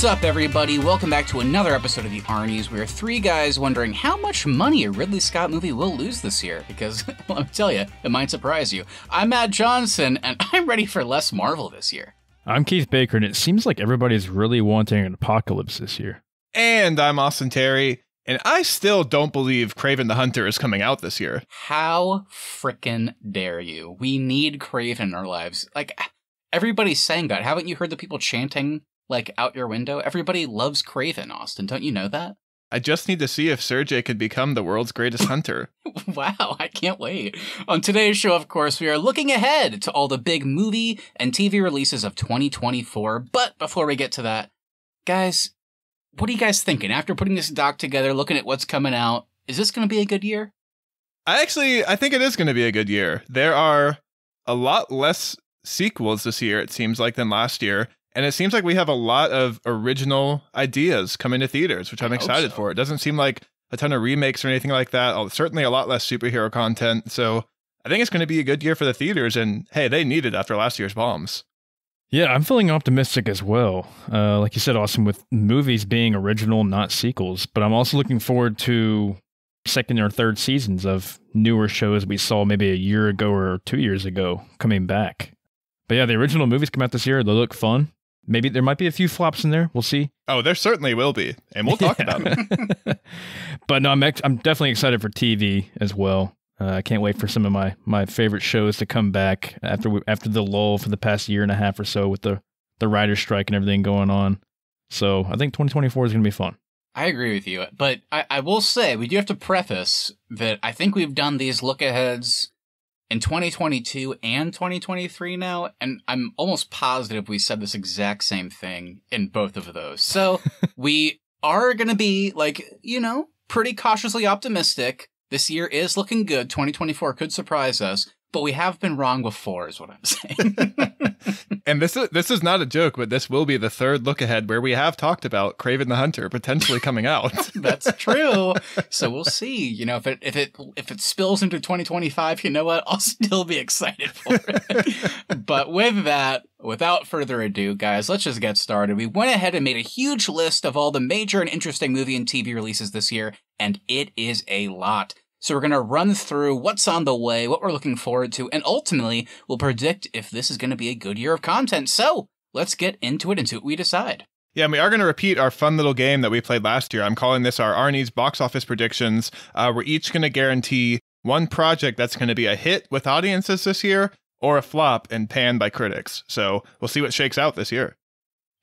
What's up, everybody? Welcome back to another episode of the Arnies. We are three guys wondering how much money a Ridley Scott movie will lose this year. Because, well, I'll tell you, it might surprise you. I'm Matt Johnson, and I'm ready for less Marvel this year. I'm Keith Baker, and it seems like everybody's really wanting an apocalypse this year. And I'm Austin Terry, and I still don't believe Kraven the Hunter is coming out this year. How frickin' dare you? We need Kraven in our lives. Like, everybody's saying that. Haven't you heard the people chanting, like, out your window? Everybody loves Kraven, Austin. Don't you know that? I just need to see if Sergey could become the world's greatest hunter. Wow, I can't wait. On today's show, of course, we are looking ahead to all the big movie and TV releases of 2024. But before we get to that, guys, what are you guys thinking? After putting this doc together, looking at what's coming out, is this going to be a good year? I think it is going to be a good year. There are a lot less sequels this year, it seems like, than last year. And it seems like we have a lot of original ideas coming to theaters, which I'm excited for. It doesn't seem like a ton of remakes or anything like that. Certainly a lot less superhero content. So I think it's going to be a good year for the theaters. And hey, they need it after last year's bombs. Yeah, I'm feeling optimistic as well. Like you said, Austin, with movies being original, not sequels. But I'm also looking forward to second or third seasons of newer shows we saw maybe a year ago or 2 years ago coming back. But yeah, the original movies come out this year. They look fun. Maybe there might be a few flops in there. We'll see. Oh, there certainly will be. And we'll talk about them. But no, I'm definitely excited for TV as well. I can't wait for some of my favorite shows to come back after the lull for the past year and a half or so with the writer's strike and everything going on. So I think 2024 is going to be fun. I agree with you. But I will say, we do have to preface that I think we've done these look-aheads in 2022 and 2023 now, and I'm almost positive we said this exact same thing in both of those. So we are going to be, like, pretty cautiously optimistic. This year is looking good. 2024 could surprise us, but we have been wrong before, is what I'm saying. And this is not a joke, but this will be the third look ahead where we have talked about Kraven the Hunter potentially coming out. That's true. So we'll see. If it spills into 2025, you know what? I'll still be excited for it. But with that, without further ado, guys, let's just get started. We went ahead and made a huge list of all the major and interesting movie and TV releases this year, and it is a lot. So we're going to run through what's on the way, what we're looking forward to, and ultimately we'll predict if this is going to be a good year of content. So let's get into it and see what we decide. Yeah, and we are going to repeat our fun little game that we played last year. I'm calling this our Arnies box office predictions. We're each going to guarantee one project that's going to be a hit with audiences this year or a flop and panned by critics. So we'll see what shakes out this year.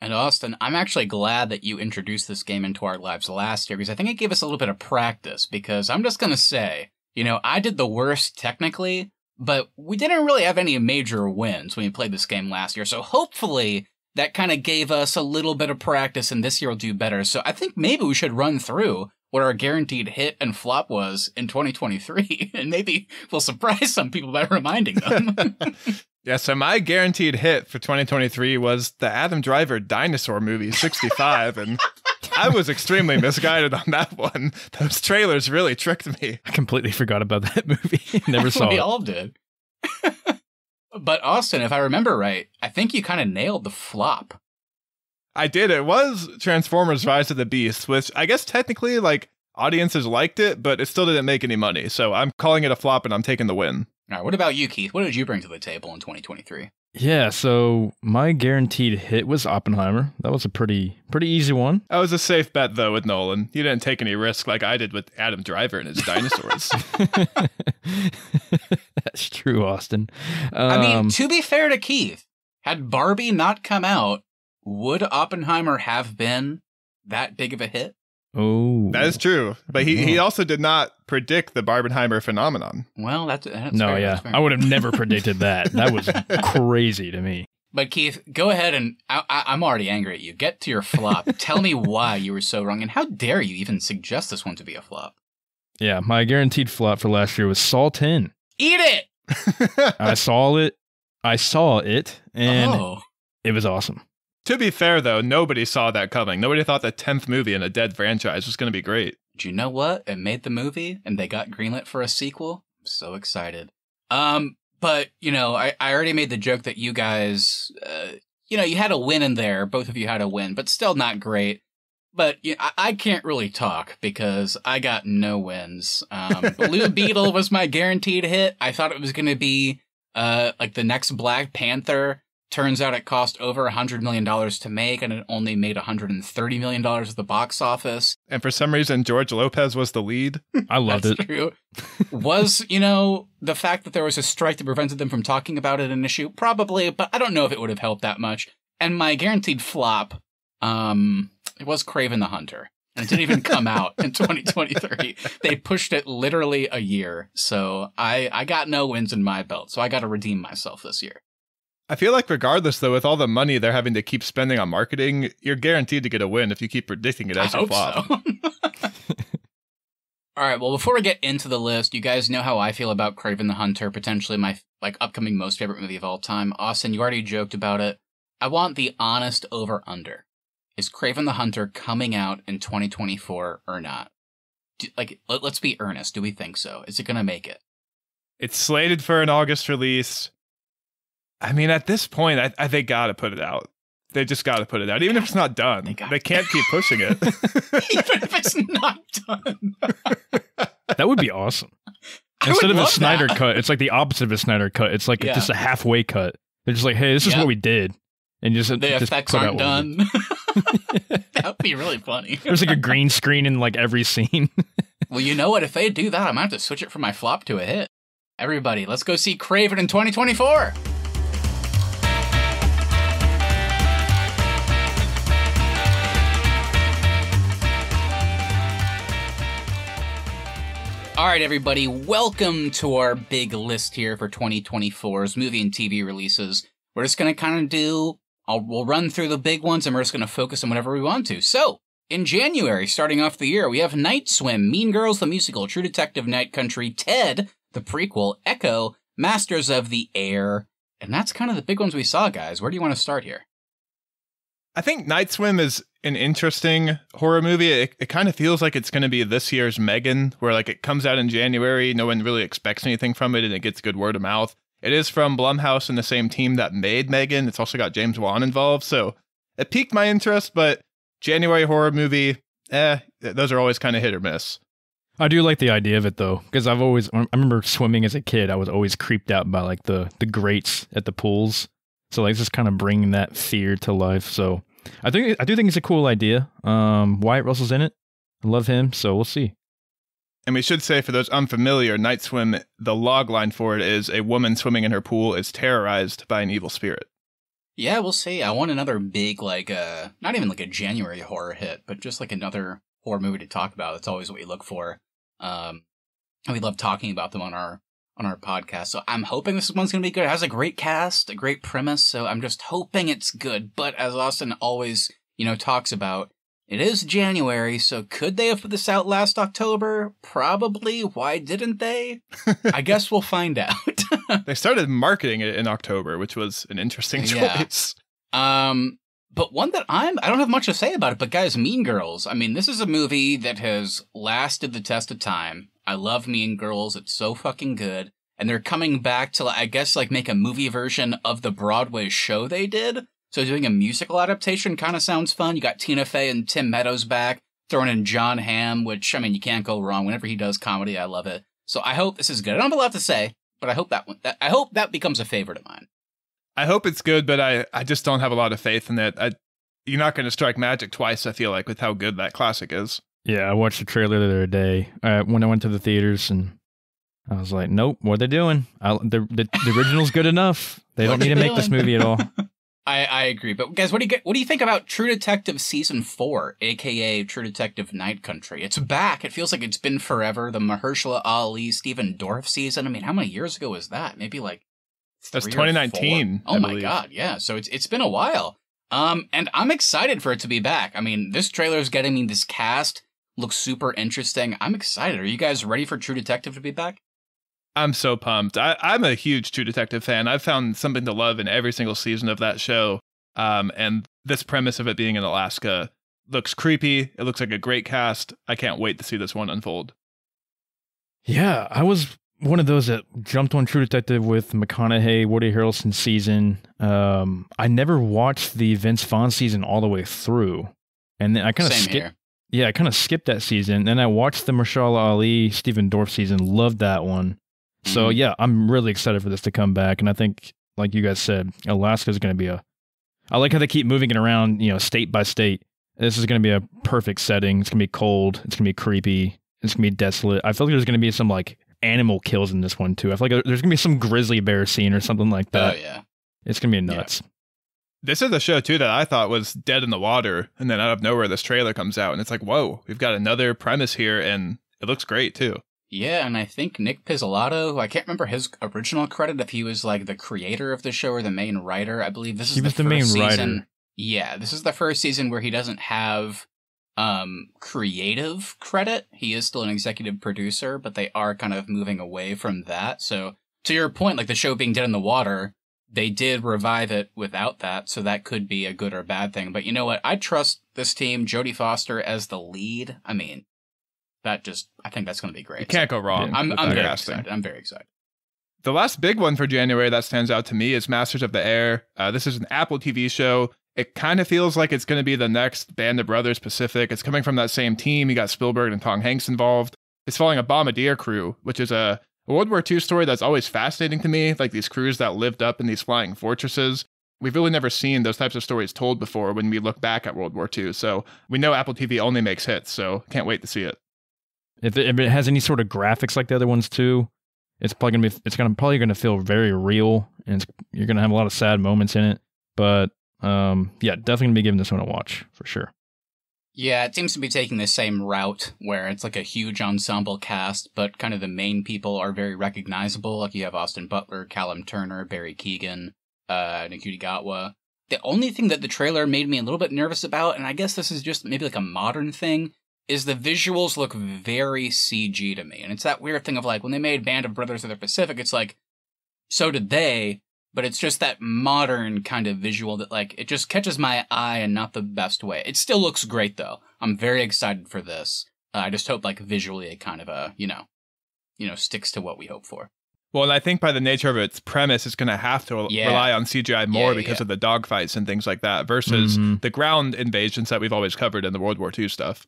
And Austin, I'm actually glad that you introduced this game into our lives last year, because I think it gave us a little bit of practice, because I'm just going to say, I did the worst technically, but we didn't really have any major wins when we played this game last year. So hopefully that kind of gave us a little bit of practice, and this year we'll do better. So I think maybe we should run through what our guaranteed hit and flop was in 2023, and maybe we'll surprise some people by reminding them. Yeah, so my guaranteed hit for 2023 was the Adam Driver dinosaur movie, 65, and I was extremely misguided on that one. Those trailers really tricked me. I completely forgot about that movie. Never saw it. We all did. But Austin, if I remember right, I think you kind of nailed the flop. I did. It was Transformers Rise of the Beast, which I guess technically, audiences liked it, but it still didn't make any money. So I'm calling it a flop, and I'm taking the win. All right, what about you, Keith? What did you bring to the table in 2023? Yeah, so my guaranteed hit was Oppenheimer. That was a pretty easy one. That was a safe bet, though, with Nolan. You didn't take any risk like I did with Adam Driver and his dinosaurs. That's true, Austin. I mean, to be fair to Keith, had Barbie not come out, would Oppenheimer have been that big of a hit? Oh, that is true. But he also did not predict the Barbenheimer phenomenon. Well, that's no, fair, yeah. that's fair. I would have never predicted that. That was crazy to me. But Keith, go ahead, and I'm already angry at you. Get to your flop. Tell me why you were so wrong, and how dare you even suggest this one to be a flop? Yeah, my guaranteed flop for last year was Saw 10. Eat it! I saw it, and it was awesome. To be fair, though, nobody saw that coming. Nobody thought the 10th movie in a dead franchise was going to be great. Do you know what? It made the movie, and they got greenlit for a sequel. I'm so excited. But, I already made the joke that you guys, you had a win in there. Both of you had a win, but still not great. But I can't really talk because I got no wins. Blue Beetle was my guaranteed hit. I thought it was going to be like the next Black Panther. Turns out it cost over $100 million to make, and it only made $130 million at the box office. And for some reason, George Lopez was the lead. I loved That's it. True. Was, the fact that there was a strike that prevented them from talking about it an issue? Probably, but I don't know if it would have helped that much. And my guaranteed flop, it was Kraven the Hunter. And it didn't even come out in 2023. They pushed it literally a year. So I got no wins in my belt. So I got to redeem myself this year. I feel like regardless, though, with all the money they're having to keep spending on marketing, you're guaranteed to get a win if you keep predicting it as your flop. So. All right, well, before we get into the list, you guys know how I feel about Kraven the Hunter, potentially my upcoming most favorite movie of all time. Austin, you already joked about it. I want the honest over-under. Is Kraven the Hunter coming out in 2024 or not? Let's be earnest. Do we think so? Is it going to make it? It's slated for an August release. I mean, at this point, they got to put it out. They just got to put it out. Even if it's not done, they can't keep pushing it. Even if it's not done. That would be awesome. Instead of a Snyder cut, it's like the opposite of a Snyder cut. It's like just a halfway cut. They're just like, hey, this is what we did. And the effects aren't done. That would be really funny. There's like a green screen in like every scene. Well, you know what? If they do that, I might have to switch it from my flop to a hit. Everybody, let's go see Kraven in 2024. All right, everybody, welcome to our big list here for 2024's movie and TV releases. We're just going to kind of we'll run through the big ones, and we're just going to focus on whatever we want to. So, in January, starting off the year, we have Night Swim, Mean Girls the Musical, True Detective, Night Country, Ted, the prequel, Echo, Masters of the Air, and that's kind of the big ones we saw, guys. Where do you want to start here? I think Night Swim is an interesting horror movie. It kind of feels like it's going to be this year's Megan, where like it comes out in January, no one really expects anything from it, and it gets good word of mouth. It is from Blumhouse and the same team that made Megan. It's also got James Wan involved, so it piqued my interest, but January horror movie, those are always kind of hit or miss. I do like the idea of it, though, because I remember swimming as a kid. I was always creeped out by like the grates at the pools. So like just kind of bringing that fear to life. So I do think it's a cool idea. Wyatt Russell's in it. I love him, so we'll see. And we should say, for those unfamiliar, Night Swim, the log line for it is a woman swimming in her pool is terrorized by an evil spirit. Yeah, we'll see. I want another big, not even like a January horror hit, but just like another horror movie to talk about. That's always what we look for. And we love talking about them on our podcast. So I'm hoping this one's going to be good. It has a great cast, a great premise, so I'm just hoping it's good. But as Austin always, talks about, it is January, so could they have put this out last October? Probably. Why didn't they? I guess we'll find out. They started marketing it in October, which was an interesting choice. But one that I don't have much to say about it, but guys, Mean Girls. I mean, this is a movie that has lasted the test of time. I love Mean Girls. It's so fucking good. And they're coming back to, I guess, make a movie version of the Broadway show they did. So doing a musical adaptation kind of sounds fun. You got Tina Fey and Tim Meadows back, throwing in John Hamm, which, I mean, you can't go wrong. Whenever he does comedy, I love it. So I hope this is good. I don't have a lot to say, but I hope that becomes a favorite of mine. I hope it's good, but I just don't have a lot of faith in it. You're not going to strike magic twice, I feel like, with how good that classic is. Yeah, I watched the trailer the other day when I went to the theaters, and I was like, nope, what are they doing? The original's good enough. They don't need to make this movie at all. I agree. But guys, what do you think about True Detective Season 4, aka True Detective Night Country? It's back. It feels like it's been forever. The Mahershala Ali, Stephen Dorff season. I mean, how many years ago was that? Maybe like that's 2019. Oh my God, yeah. So it's been a while. And I'm excited for it to be back. I mean, this trailer is getting me this cast. Looks super interesting. I'm excited. Are you guys ready for True Detective to be back? I'm so pumped. I'm a huge True Detective fan. I've found something to love in every single season of that show. And this premise of it being in Alaska looks creepy. It looks like a great cast. I can't wait to see this one unfold. Yeah, I was one of those that jumped on True Detective with McConaughey, Woody Harrelson season. I never watched the Vince Vaughn season all the way through, and then I kind of skipped. Yeah, I kind of skipped that season. Then I watched the Mahershala Ali, Stephen Dorff season. Loved that one. So yeah, I'm really excited for this to come back, and I think, like you guys said, Alaska is going to be I like how they keep moving it around, state by state. This is going to be a perfect setting. It's going to be cold. It's going to be creepy. It's going to be desolate. I feel like there's going to be some like animal kills in this one too. I feel like there's going to be some grizzly bear scene or something like that. Oh yeah, it's going to be nuts. Yeah. This is a show too that I thought was dead in the water, and then out of nowhere this trailer comes out, and it's like, whoa, we've got another premise here, and it looks great too. Yeah, and I think Nick Pizzolatto, I can't remember his original credit, if he was like the creator of the show or the main writer. I believe this is the main writer. Yeah, this is the first season where he doesn't have creative credit. He is still an executive producer, but they are kind of moving away from that. So to your point, like the show being dead in the water, they did revive it without that, so that could be a good or bad thing. But you know what? I trust this team, Jodie Foster as the lead. I mean, I think that's going to be great. You can't go wrong. I'm very excited. I'm very excited. The last big one for January that stands out to me is Masters of the Air. This is an Apple TV show. It kind of feels like it's going to be the next Band of Brothers Pacific. It's coming from that same team. You got Spielberg and Tom Hanks involved. It's following a bombardier crew, which is a World War II story that's always fascinating to me, like these crews that lived up in these flying fortresses. We've really never seen those types of stories told before when we look back at World War II. So we know Apple TV only makes hits, so can't wait to see it. If it has any sort of graphics like the other ones too, it's probably gonna feel very real, and you're gonna have a lot of sad moments in it. But yeah, definitely gonna be giving this one a watch for sure. Yeah, it seems to be taking the same route where it's like a huge ensemble cast, but kind of the main people are very recognizable. Like you have Austin Butler, Callum Turner, Barry Keoghan, Ncuti Gatwa. The only thing that the trailer made me a little bit nervous about, and I guess this is just maybe like a modern thing, is the visuals look very CG to me. And it's that weird thing of like, when they made Band of Brothers of the Pacific, it's like, so did they, but it's just that modern kind of visual that like, it just catches my eye in not the best way. It still looks great though. I'm very excited for this. I just hope like visually it kind of, sticks to what we hope for. Well, and I think by the nature of its premise, it's going to have to rely on CGI more because of the dogfights and things like that versus the ground invasions that we've always covered in the World War II stuff.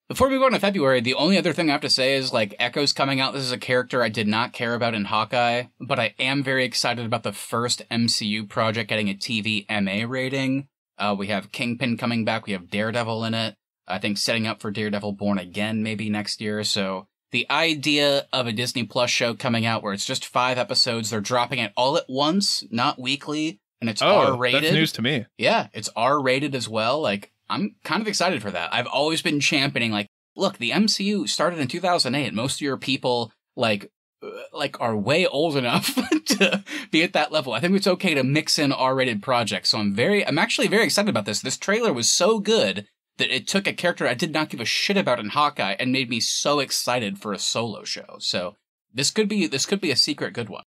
Before we go into February, the only other thing I have to say is, like, Echo's coming out. This is a character I did not care about in Hawkeye, but I am very excited about the first MCU project getting a TV MA rating. We have Kingpin coming back. We have Daredevil in it. I think setting up for Daredevil Born Again maybe next year. So the idea of a Disney Plus show coming out where it's just 5 episodes, they're dropping it all at once, not weekly, and it's R-rated. That's news to me. Yeah, it's R-rated as well. Like, I'm kind of excited for that. I've always been championing, like, look, the MCU started in 2008. Most of your people, like are way old enough to be at that level. I think it's okay to mix in R-rated projects. So I'm actually very excited about this. This trailer was so good that it took a character I did not give a shit about in Hawkeye and made me so excited for a solo show. So this could be a secret good one.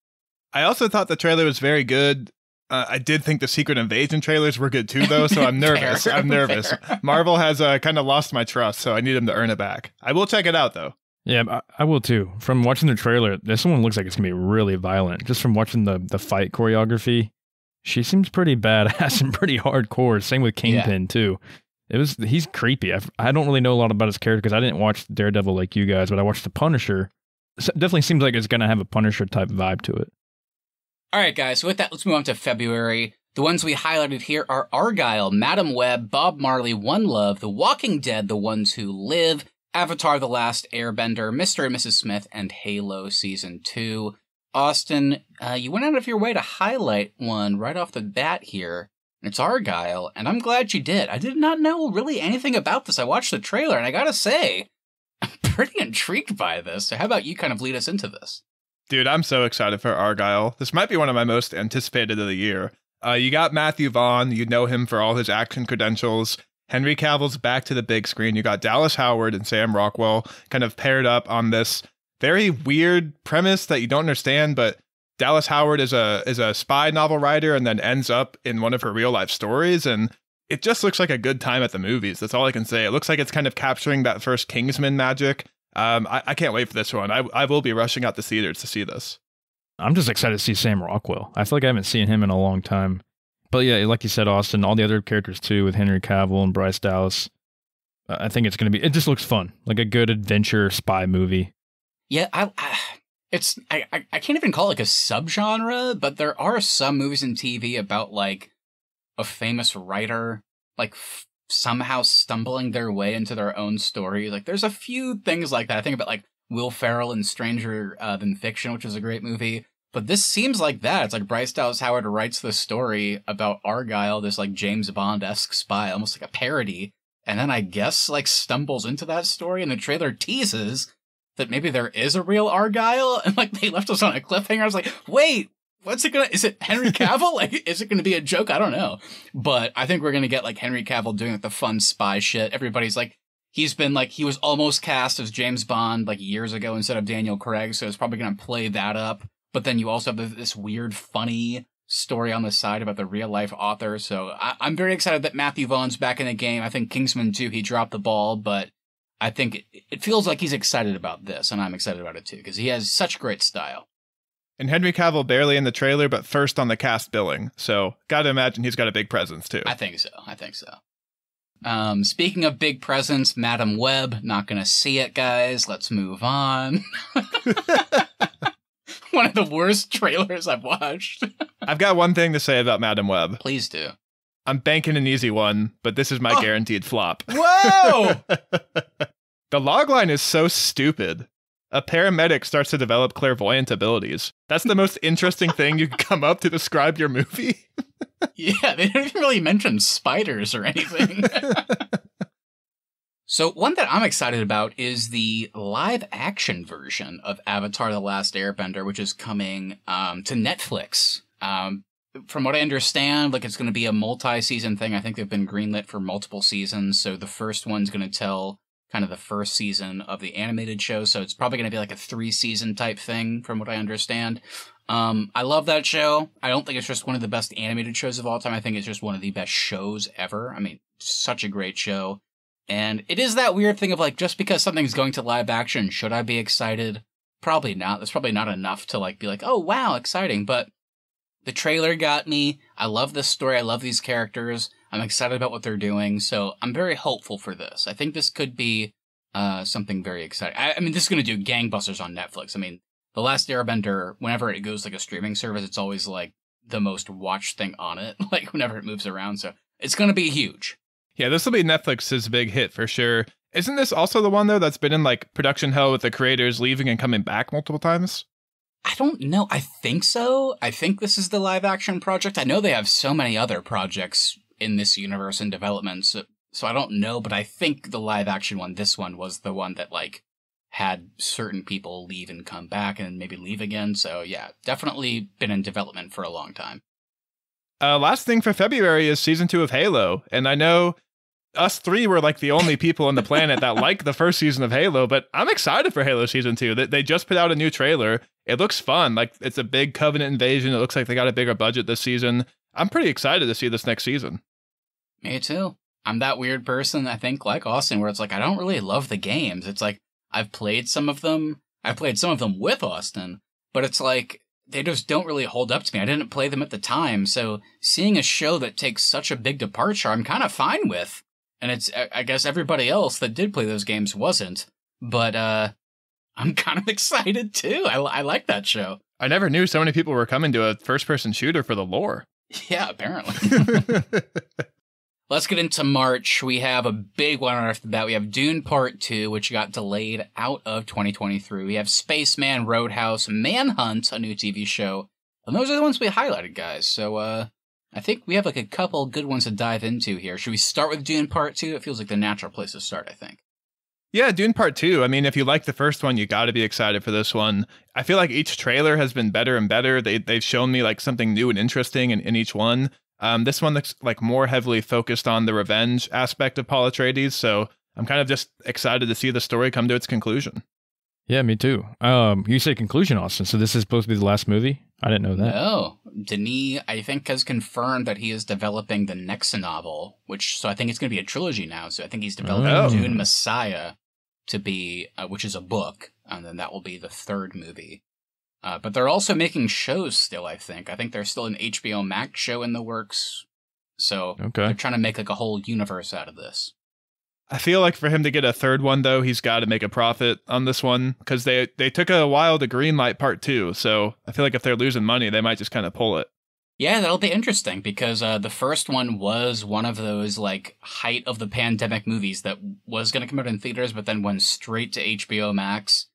I also thought the trailer was very good. I did think the Secret Invasion trailers were good too, though, so I'm nervous. I'm nervous. Marvel has kind of lost my trust, so I need them to earn it back. I will check it out, though. Yeah, I will too. From watching the trailer, this one looks like it's going to be really violent. Just from watching the fight choreography, she seems pretty badass and pretty hardcore. Same with Kingpin, too. He's creepy. I don't really know a lot about his character because I didn't watch Daredevil like you guys, but I watched The Punisher. So it definitely seems like it's going to have a Punisher-type vibe to it. All right, guys, so with that, let's move on to February. The ones we highlighted here are Argylle, Madam Web, Bob Marley, One Love, The Walking Dead, The Ones Who Live, Avatar The Last Airbender, Mr. and Mrs. Smith, and Halo Season 2. Austin, you went out of your way to highlight one right off the bat here. It's Argylle, and I'm glad you did. I did not know really anything about this. I watched the trailer, and I gotta say, I'm pretty intrigued by this. So how about you kind of lead us into this? Dude, I'm so excited for Argylle. This might be one of my most anticipated of the year. You got Matthew Vaughn. You know him for all his action credentials. Henry Cavill's back to the big screen. You got Dallas Howard and Sam Rockwell kind of paired up on this very weird premise that you don't understand, but Dallas Howard is a spy novel writer and then ends up in one of her real life stories, and it just looks like a good time at the movies. That's all I can say. It looks like it's kind of capturing that first Kingsman magic. I can't wait for this one. I will be rushing out the theaters to see this. I'm just excited to see Sam Rockwell. I feel like I haven't seen him in a long time. But yeah, like you said, Austin, all the other characters too, with Henry Cavill and Bryce Dallas. I think it's going to be, it just looks fun. Like a good adventure spy movie. Yeah, I can't even call it like a subgenre, but there are some movies and TV about like a famous writer, like somehow stumbling their way into their own story. Like there's a few things like that. I think about like Will Ferrell in Stranger Than Fiction, which is a great movie. But this seems like that. It's like Bryce Dallas Howard writes the story about Argyle, this like James Bond-esque spy, almost like a parody. And then I guess like stumbles into that story, and the trailer teases that maybe there is a real Argyle, and like they left us on a cliffhanger. I was like, wait, what's it gonna, is it Henry Cavill? Like, is it gonna be a joke? I don't know. But I think we're gonna get like Henry Cavill doing like the fun spy shit. Everybody's like, he's been like, he was almost cast as James Bond like years ago instead of Daniel Craig, so it's probably gonna play that up. But then you also have this weird, funny story on the side about the real life author. So I'm very excited that Matthew Vaughn's back in the game. I think Kingsman 2, he dropped the ball, but I think it feels like he's excited about this, and I'm excited about it too, because he has such great style. And Henry Cavill barely in the trailer, but first on the cast billing. So gotta imagine he's got a big presence too. I think so. Speaking of big presence, Madam Web, not gonna see it, guys. Let's move on. One of the worst trailers I've watched. I've got one thing to say about Madam Web. Please do. I'm banking an easy one, but this is my guaranteed flop. Whoa! The logline is so stupid. A paramedic starts to develop clairvoyant abilities. That's the most interesting thing you can come up to describe your movie. Yeah, they didn't even really mention spiders or anything. So one that I'm excited about is the live-action version of Avatar: The Last Airbender, which is coming to Netflix. From what I understand, like it's going to be a multi-season thing. I think they've been greenlit for multiple seasons. So the first one's going to tell kind of the first season of the animated show. So it's probably going to be like a 3-season type thing, from what I understand. I love that show. I don't think it's just one of the best animated shows of all time. I think it's just one of the best shows ever. I mean, such a great show. And it is that weird thing of like, just because something's going to live action, should I be excited? Probably not. That's probably not enough to like be like, oh wow, exciting. But the trailer got me. I love this story. I love these characters. I'm excited about what they're doing. So I'm very hopeful for this. I think this could be something very exciting. I mean, this is going to do gangbusters on Netflix. I mean, The Last Airbender, whenever it goes like a streaming service, it's always like the most watched thing on it, like whenever it moves around. So it's going to be huge. Yeah, this will be Netflix's big hit for sure. Isn't this also the one, though, that's been in like production hell with the creators leaving and coming back multiple times? I don't know. I think so. I think this is the live action project. I know they have so many other projects in this universe in development, so I don't know, but I think the live action one, this one, was the one that like had certain people leave and come back and maybe leave again. So yeah, definitely been in development for a long time. Last thing for February is season 2 of Halo, and I know us three were like the only people on the planet that like the first season of Halo, but I'm excited for Halo season 2. They just put out a new trailer. It looks fun. Like it's a big Covenant invasion. It looks like they got a bigger budget this season. I'm pretty excited to see this next season. Me too. I'm that weird person, I think, like Austin, where it's like, I don't really love the games. It's like, I've played some of them. I played some of them with Austin, but it's like, they just don't really hold up to me. I didn't play them at the time. So seeing a show that takes such a big departure, I'm kind of fine with. And it's, I guess everybody else that did play those games wasn't. But I'm kind of excited too. I like that show. I never knew so many people were coming to a first-person shooter for the lore. Yeah, apparently. Let's get into March. We have a big one right off the bat. We have Dune Part 2, which got delayed out of 2023. We have Spaceman, Roadhouse, Manhunt, a new TV show. And those are the ones we highlighted, guys. So I think we have like a couple good ones to dive into here. Should we start with Dune Part 2? It feels like the natural place to start, I think. Yeah, Dune Part 2. I mean, if you like the first one, you got to be excited for this one. I feel like each trailer has been better and better. They've shown me like something new and interesting in each one. This one looks like more heavily focused on the revenge aspect of Paul Atreides, so I'm kind of just excited to see the story come to its conclusion. Yeah, me too. You said conclusion, Austin, so this is supposed to be the last movie? I didn't know that. No. Denis, I think, has confirmed that he is developing the next novel, so I think it's going to be a trilogy now, so I think he's developing Dune Messiah to be, which is a book, and then that will be the third movie. But they're also making shows still, I think. I think there's still an HBO Max show in the works. So they're trying to make like a whole universe out of this. I feel like for him to get a third one, though, he's got to make a profit on this one, because they took a while to greenlight part 2. So I feel like if they're losing money, they might just kind of pull it. Yeah, that'll be interesting, because the first one was one of those like height of the pandemic movies that was going to come out in theaters, but then went straight to HBO Max.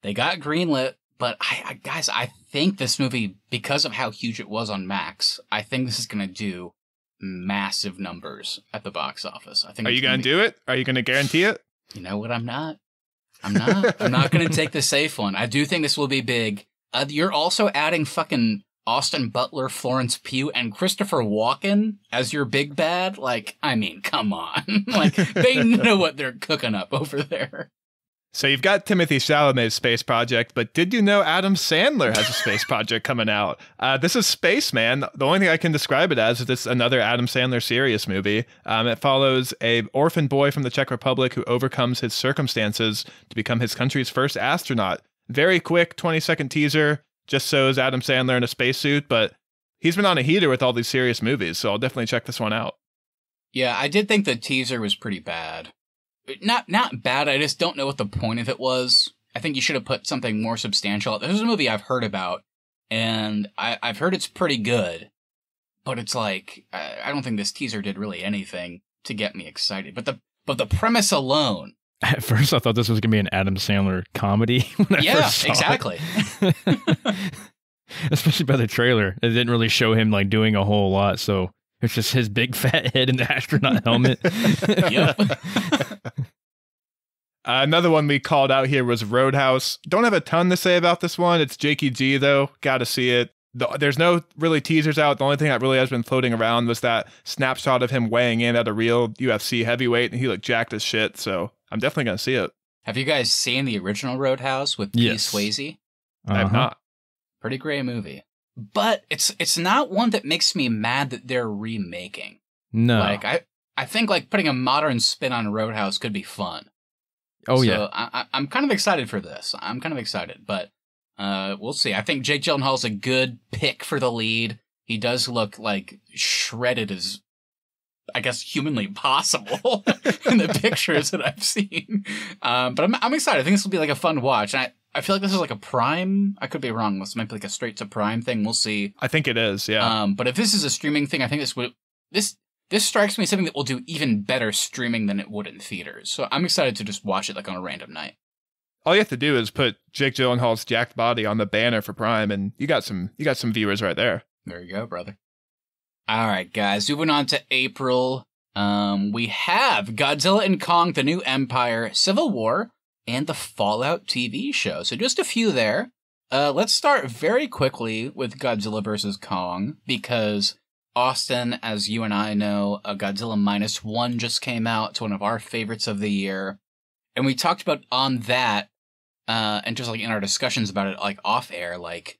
They got greenlit, but guys, I think this movie, because of how huge it was on Max, I think this is going to do massive numbers at the box office. I think. Are you going to do it? Are you going to guarantee it? You know what? I'm not. I'm not going to take the safe one. I do think this will be big. You're also adding fucking Austin Butler, Florence Pugh, and Christopher Walken as your big bad. Like, I mean, come on. Like, they know what they're cooking up over there. So you've got Timothée Chalamet's space project, but did you know Adam Sandler has a space project coming out? This is Spaceman. The only thing I can describe it as is it's another Adam Sandler serious movie. It follows an orphan boy from the Czech Republic who overcomes his circumstances to become his country's first astronaut. Very quick 20-second teaser, just shows Adam Sandler in a spacesuit, but he's been on a heater with all these serious movies, so I'll definitely check this one out. Yeah, I did think the teaser was pretty bad. Not bad, I just don't know what the point of it was. I think you should have put something more substantial. This is a movie I've heard about, and I've heard it's pretty good, but it's like, I don't think this teaser did really anything to get me excited. But the premise alone. At first, I thought this was going to be an Adam Sandler comedy. When I first saw exactly. Especially by the trailer. It didn't really show him like doing a whole lot, so it's just his big fat head in the astronaut helmet. Yep. Another one we called out here was Roadhouse. Don't have a ton to say about this one. It's Jakey G, though. Got to see it. There's no really teasers out. The only thing that really has been floating around was that snapshot of him weighing in at a real UFC heavyweight, and he looked jacked as shit, so I'm definitely going to see it. Have you guys seen the original Roadhouse with P. Swayze? I have not. Pretty great movie. But it's not one that makes me mad that they're remaking. No. Like, I think like putting a modern spin on Roadhouse could be fun. Oh, so yeah. I'm kind of excited for this. I'm kind of excited, but we'll see. I think Jake Gyllenhaal's a good pick for the lead. He does look like shredded as, I guess, humanly possible in the pictures that I've seen. But I'm excited. I think this will be like a fun watch. And I feel like this is like a Prime. I could be wrong. This might be like a straight to Prime thing. We'll see. I think it is, yeah. But if this is a streaming thing, I think this strikes me as something that will do even better streaming than it would in theaters. So I'm excited to just watch it like on a random night. All you have to do is put Jake Gyllenhaal's jacked body on the banner for Prime, and you got some viewers right there. There you go, brother. All right, guys. Moving on to April. We have Godzilla and Kong: The New Empire, Civil War, and the Fallout TV show. So just a few there. Let's start very quickly with Godzilla vs. Kong, because Austin, as you and I know, Godzilla -1 just came out. It's one of our favorites of the year. And we talked about on that, and just like in our discussions about it, like off air, like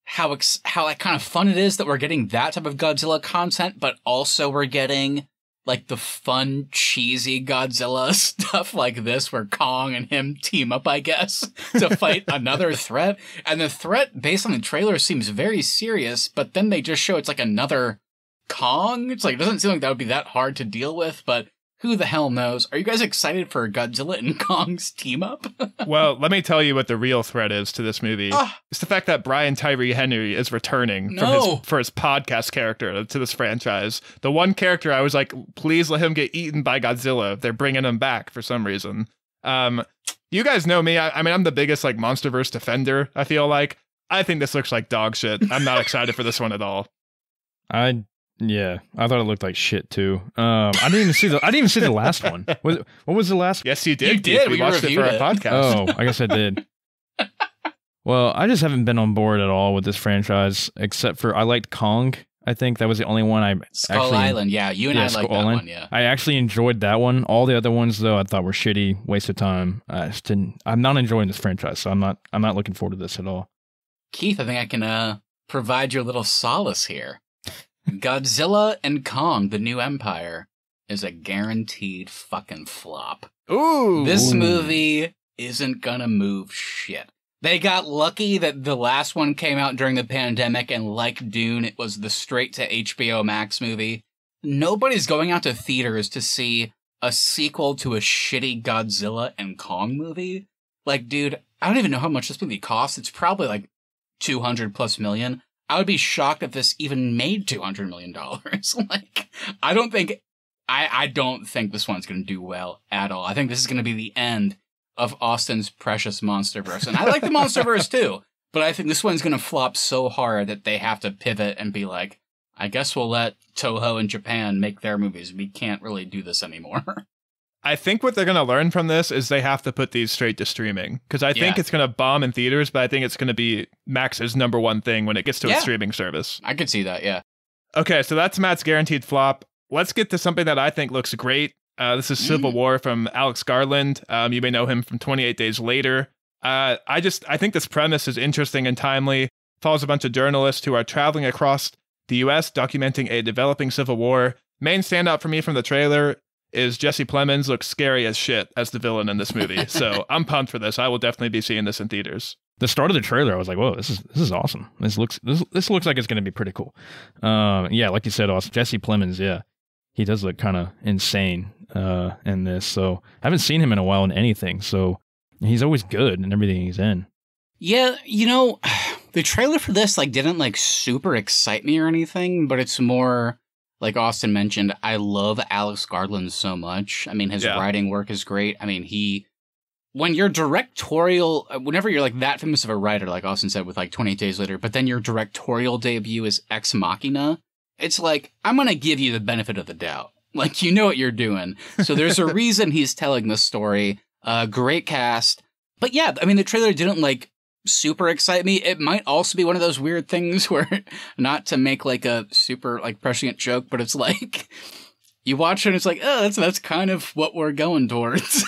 how like kind of fun it is that we're getting that type of Godzilla content, but also we're getting like the fun, cheesy Godzilla stuff like this, where Kong and him team up, I guess, to fight another threat. And the threat, based on the trailer, seems very serious, but then they just show it's like another Kong. It's like, it doesn't seem like that would be that hard to deal with, but who the hell knows? Are you guys excited for Godzilla and Kong's team up? Well, let me tell you what the real threat is to this movie. It's the fact that Brian Tyree Henry is returning for his podcast character to this franchise. The one character I was like, please let him get eaten by Godzilla. They're bringing him back for some reason. You guys know me. I mean, I'm the biggest like MonsterVerse defender, I feel like. I think this looks like dog shit. I'm not excited for this one at all. Yeah, I thought it looked like shit too. I didn't even see the last one. What was the last? Yes, you did. You did. We watched it for our podcast. Oh, I guess I did. Well, I just haven't been on board at all with this franchise, except for I liked Kong. I think that was the only one Skull Island. Yeah, you and I liked that one. Yeah, I actually enjoyed that one. All the other ones, though, I thought were shitty, waste of time. I'm not enjoying this franchise, so I'm not looking forward to this at all. Keith, I think I can provide you a little solace here. Godzilla and Kong: The New Empire is a guaranteed fucking flop. Ooh. This movie isn't gonna move shit. They got lucky that the last one came out during the pandemic, and like Dune, it was the straight to HBO Max movie. Nobody's going out to theaters to see a sequel to a shitty Godzilla and Kong movie. Like, dude, I don't even know how much this movie costs. It's probably like 200 plus million. I would be shocked if this even made $200 million. Like, I don't think this one's going to do well at all. I think this is going to be the end of Austin's precious Monsterverse. And I like the Monsterverse too, but I think this one's going to flop so hard that they have to pivot and be like, I guess we'll let Toho in Japan make their movies. We can't really do this anymore. I think what they're going to learn from this is they have to put these straight to streaming, because I think it's going to bomb in theaters, but I think it's going to be Max's number one thing when it gets to a streaming service. I could see that, yeah. Okay, so that's Matt's guaranteed flop. Let's get to something that I think looks great. This is Civil War from Alex Garland. You may know him from 28 Days Later. I think this premise is interesting and timely. Follows a bunch of journalists who are traveling across the U.S. documenting a developing civil war. Main standout for me from the trailer is Jesse Plemons looks scary as shit as the villain in this movie. So I'm pumped for this. I will definitely be seeing this in theaters. The start of the trailer, I was like, whoa, this is awesome. This looks like it's going to be pretty cool. Yeah, like you said, Austin, Jesse Plemons, yeah. He does look kind of insane in this. So I haven't seen him in a while in anything. So he's always good in everything he's in. Yeah, the trailer for this didn't super excite me or anything, but it's more like Austin mentioned. I love Alex Garland so much. I mean, his writing work is great. I mean, when you're directorial, whenever you're that famous of a writer, like Austin said with 28 Days Later, but then your directorial debut is Ex Machina, it's I'm going to give you the benefit of the doubt. You know what you're doing. So there's a reason he's telling this story. Great cast. But yeah, I mean, the trailer didn't super excite me. It might also be one of those weird things where, not to make a super prescient joke, but it's you watch it and it's oh, that's kind of what we're going towards.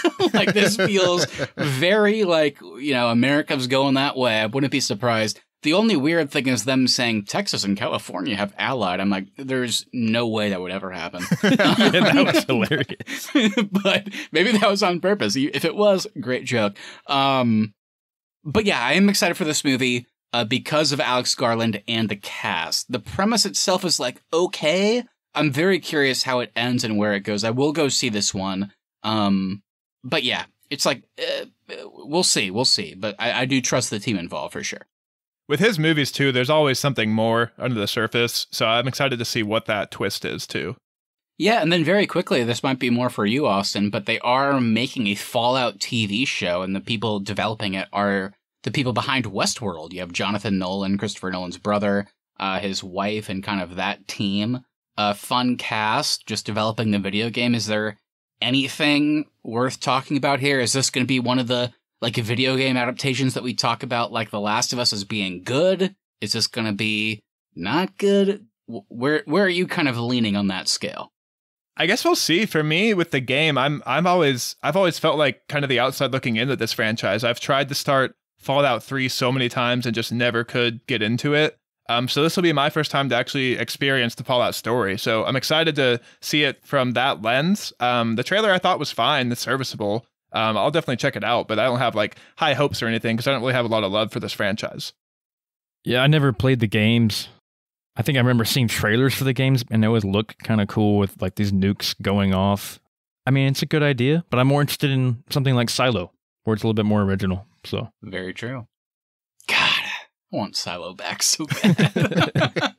This feels very America's going that way. I wouldn't be surprised. The only weird thing is them saying Texas and California have allied. I'm there's no way that would ever happen. That was hilarious. But maybe that was on purpose. If it was, great joke. But yeah, I am excited for this movie because of Alex Garland and the cast. The premise itself is okay. I'm very curious how it ends and where it goes. I will go see this one. But yeah, it's we'll see. But I do trust the team involved for sure. With his movies, too, there's always something more under the surface, so I'm excited to see what that twist is, too. Yeah, and then very quickly, this might be more for you, Austin, but they are making a Fallout TV show, and the people developing it are the people behind Westworld. You have Jonathan Nolan, Christopher Nolan's brother, his wife, and kind of that team. Fun cast, just developing the video game. Is there anything worth talking about here? Is this going to be one of the video game adaptations that we talk about, like The Last of Us, as being good? Is this going to be not good? Where are you kind of leaning on that scale? I guess we'll see. For me, with the game, I've always felt like kind of the outside looking in at this franchise. I've tried to start Fallout 3 so many times and just never could get into it. So this will be my first time to actually experience the Fallout story. So I'm excited to see it from that lens. The trailer I thought was fine. It's serviceable. I'll definitely check it out, but I don't have high hopes or anything because I don't really have a lot of love for this franchise. Yeah, I never played the games. I think I remember seeing trailers for the games and they always look kind of cool with these nukes going off. I mean, it's a good idea, but I'm more interested in something like Silo, where it's a little bit more original. So very true. God, I want Silo back so bad.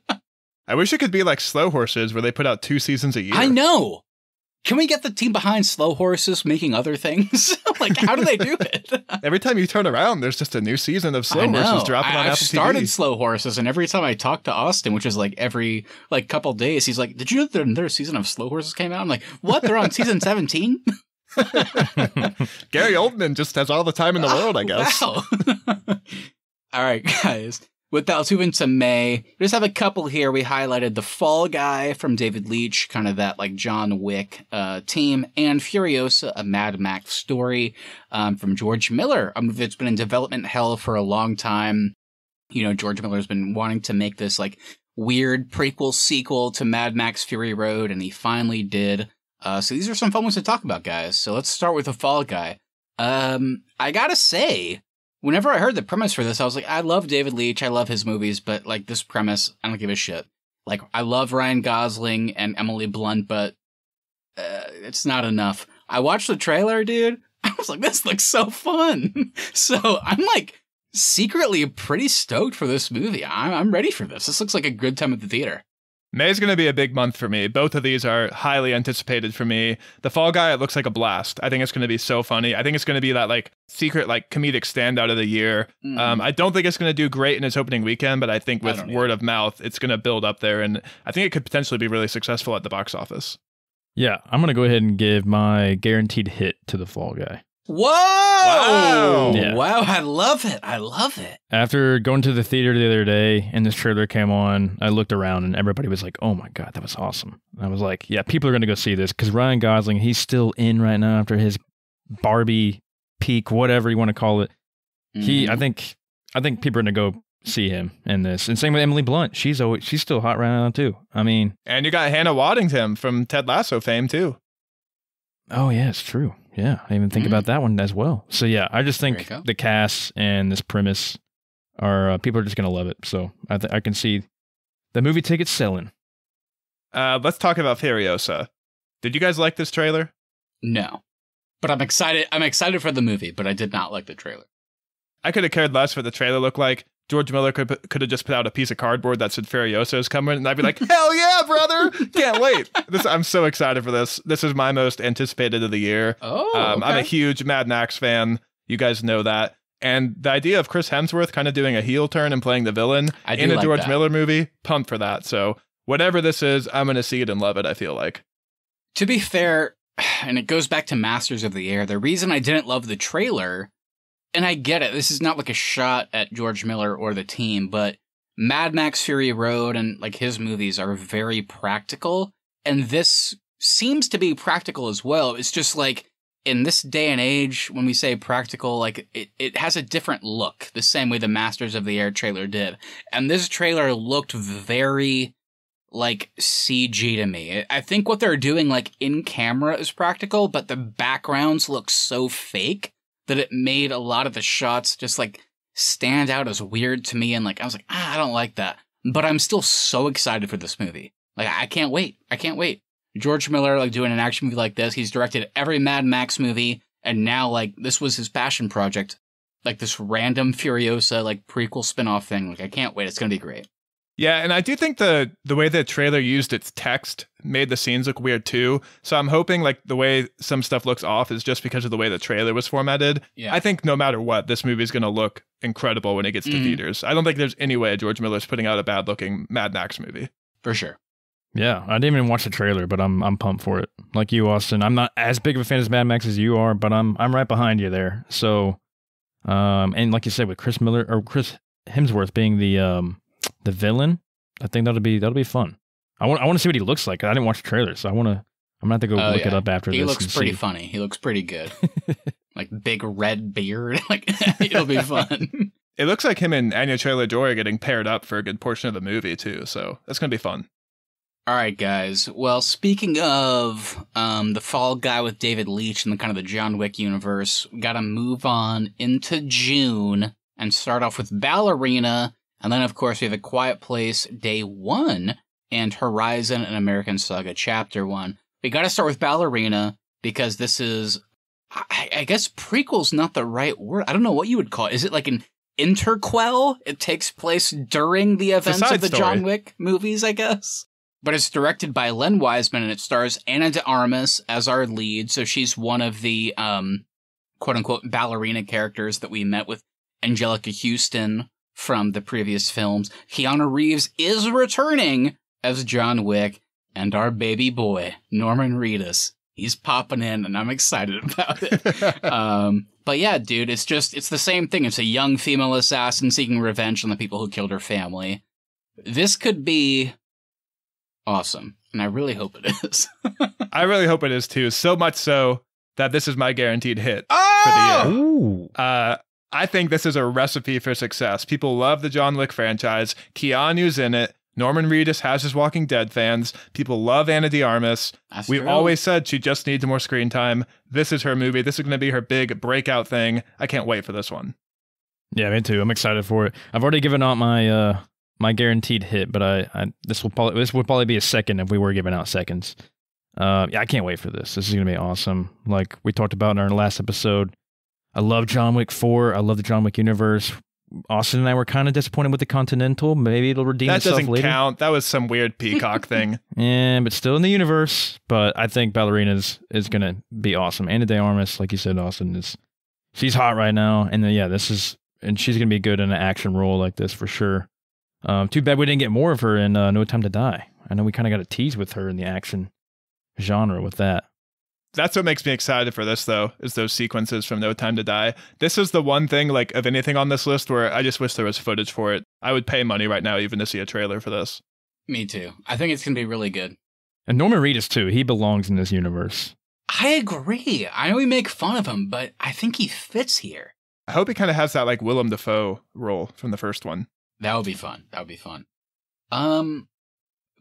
I wish it could be like Slow Horses, where they put out 2 seasons a year. I know. Can we get the team behind Slow Horses making other things? How do they do it? Every time you turn around, there's just a new season of Slow Horses dropping on Apple TV. I've started Slow Horses, and every time I talk to Austin, which is every couple days, he's like, "Did you know another season of Slow Horses came out?" I'm like, "What? They're on season 17?" Gary Oldman just has all the time in the world, I guess. Wow. All right, guys. With that, let's move into May. We just have a couple here. We highlighted The Fall Guy from David Leitch, kind of that John Wick team, and Furiosa, a Mad Max story from George Miller. A movie that's been in development hell for a long time. George Miller's been wanting to make this weird prequel sequel to Mad Max Fury Road, and he finally did. So these are some fun ones to talk about, guys. So let's start with The Fall Guy. I gotta say, whenever I heard the premise for this, I was like, I love David Leitch, I love his movies, but like this premise, I don't give a shit. Like, I love Ryan Gosling and Emily Blunt, but it's not enough. I watched the trailer, dude. I was like, this looks so fun. So I'm like secretly pretty stoked for this movie. I'm ready for this. This looks like a good time at the theater. May's going to be a big month for me. Both of these are highly anticipated for me. The Fall Guy, it looks like a blast. I think it's going to be so funny. I think it's going to be that like secret like comedic standout of the year. I don't think it's going to do great in its opening weekend, but I think with word of mouth, it's going to build up there. And I think it could potentially be really successful at the box office. Yeah, I'm going to go ahead and give my guaranteed hit to The Fall Guy. Whoa! Wow! Yeah. Wow, I love it. I love it. After going to the theater the other day and this trailer came on, I looked around and everybody was like, oh my God, that was awesome. And I was like, yeah, people are going to go see this because Ryan Gosling, he's still in right now after his Barbie peak, whatever you want to call it. I think people are going to go see him in this. And same with Emily Blunt. She's still hot right now too. I mean. And you got Hannah Waddingham from Ted Lasso fame too. Oh yeah, it's true. Yeah, I didn't even think about that one as well. So yeah, I just think the cast and this premise are people are just gonna love it. So I can see the movie tickets selling. Let's talk about Furiosa. Did you guys like this trailer? No, but I'm excited. I'm excited for the movie, but I did not like the trailer. I could have cared less what the trailer looked like. George Miller could have just put out a piece of cardboard that said Furiosa is coming, and I'd be like, hell yeah, brother! Can't wait. I'm so excited for this. This is my most anticipated of the year. Oh, okay. I'm a huge Mad Max fan. You guys know that. And the idea of Chris Hemsworth kind of doing a heel turn and playing the villain in a George Miller movie, pumped for that. So whatever this is, I'm going to see it and love it, I feel like. To be fair, and it goes back to Masters of the Air, the reason I didn't love the trailer, and I get it, this is not like a shot at George Miller or the team, but Mad Max Fury Road and like his movies are very practical, and this seems to be practical as well. It's just like, in this day and age, when we say practical, like it has a different look, the same way the Masters of the Air trailer did. And this trailer looked very like CG to me. I think what they're doing like in camera is practical, but the backgrounds look so fake that it made a lot of the shots just like stand out as weird to me. And like, I was like, I don't like that. But I'm still so excited for this movie. Like, I can't wait. I can't wait. George Miller, like, doing an action movie like this. He's directed every Mad Max movie. And now, like, this was his passion project. Like, this random Furiosa, like, prequel spinoff thing. Like, I can't wait. It's going to be great. Yeah, and I do think the way the trailer used its text made the scenes look weird too. So I'm hoping like the way some stuff looks off is just because of the way the trailer was formatted. Yeah. I think no matter what, this movie is going to look incredible when it gets to theaters. I don't think there's any way George Miller's putting out a bad looking Mad Max movie. For sure. Yeah, I didn't even watch the trailer, but I'm pumped for it. Like you, Austin, I'm not as big of a fan of Mad Max as you are, but I'm right behind you there. So, and like you said, with Chris Hemsworth being the villain, I think that'll be fun. I want to see what he looks like. I didn't watch the trailer, so I'm gonna have to go look it up after this. He looks pretty funny. He looks pretty good. Like big red beard. Like it'll be fun. It looks like him and Anya Taylor-Joy are getting paired up for a good portion of the movie too. So that's gonna be fun. All right, guys. Well, speaking of the Fall Guy with David Leitch and the kind of the John Wick universe, we got to move on into June and start off with Ballerina. And then, of course, we have A Quiet Place Day 1 and Horizon and American Saga Chapter 1. We got to start with Ballerina because this is, I guess prequel's not the right word. I don't know what you would call it. Is it like an interquel? It takes place during the events of the John Wick movies, I guess. But it's directed by Len Wiseman, and it stars Ana de Armas as our lead. So she's one of the quote-unquote ballerina characters that we met with Angelica Houston from the previous films. Keanu Reeves is returning as John Wick, and our baby boy, Norman Reedus, he's popping in, and I'm excited about it. But yeah, dude, it's the same thing. It's a young female assassin seeking revenge on the people who killed her family. This could be awesome, and I really hope it is. I really hope it is too. So much so that this is my guaranteed hit for the year. Ooh. I think this is a recipe for success. People love the John Wick franchise. Keanu's in it. Norman Reedus has his Walking Dead fans. People love Ana de Armas. We've always said she just needs more screen time. This is her movie. This is going to be her big breakout thing. I can't wait for this one. Yeah, me too. I'm excited for it. I've already given out my guaranteed hit, but this would probably be a second if we were giving out seconds. Yeah, I can't wait for this. This is going to be awesome. Like we talked about in our last episode, I love John Wick 4. I love the John Wick universe. Austin and I were kind of disappointed with the Continental. Maybe it'll redeem itself later. That doesn't count. That was some weird Peacock thing. Yeah, but still in the universe. But I think Ballerina is going to be awesome. Ana de Armas, like you said, Austin, she's hot right now. And then, yeah, and she's going to be good in an action role like this for sure. Too bad we didn't get more of her in No Time to Die. I know we kind of got a tease with her in the action genre with that. That's what makes me excited for this, though, is those sequences from No Time to Die. This is the one thing, like, of anything on this list where I just wish there was footage for it. I would pay money right now even to see a trailer for this. Me too. I think it's going to be really good. And Norman Reedus, too. He belongs in this universe. I agree. I know we make fun of him, but I think he fits here. I hope he kind of has that, like, Willem Dafoe role from the first one. That would be fun.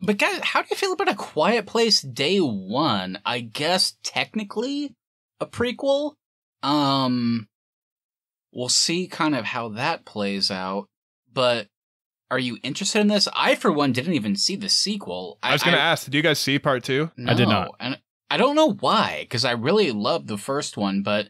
But guys, how do you feel about A Quiet Place Day One? I guess technically a prequel. We'll see kind of how that plays out. But are you interested in this? I, for one, didn't even see the sequel. I was going to ask, did you guys see part 2? No, I did not. And I don't know why, because I really loved the first one, but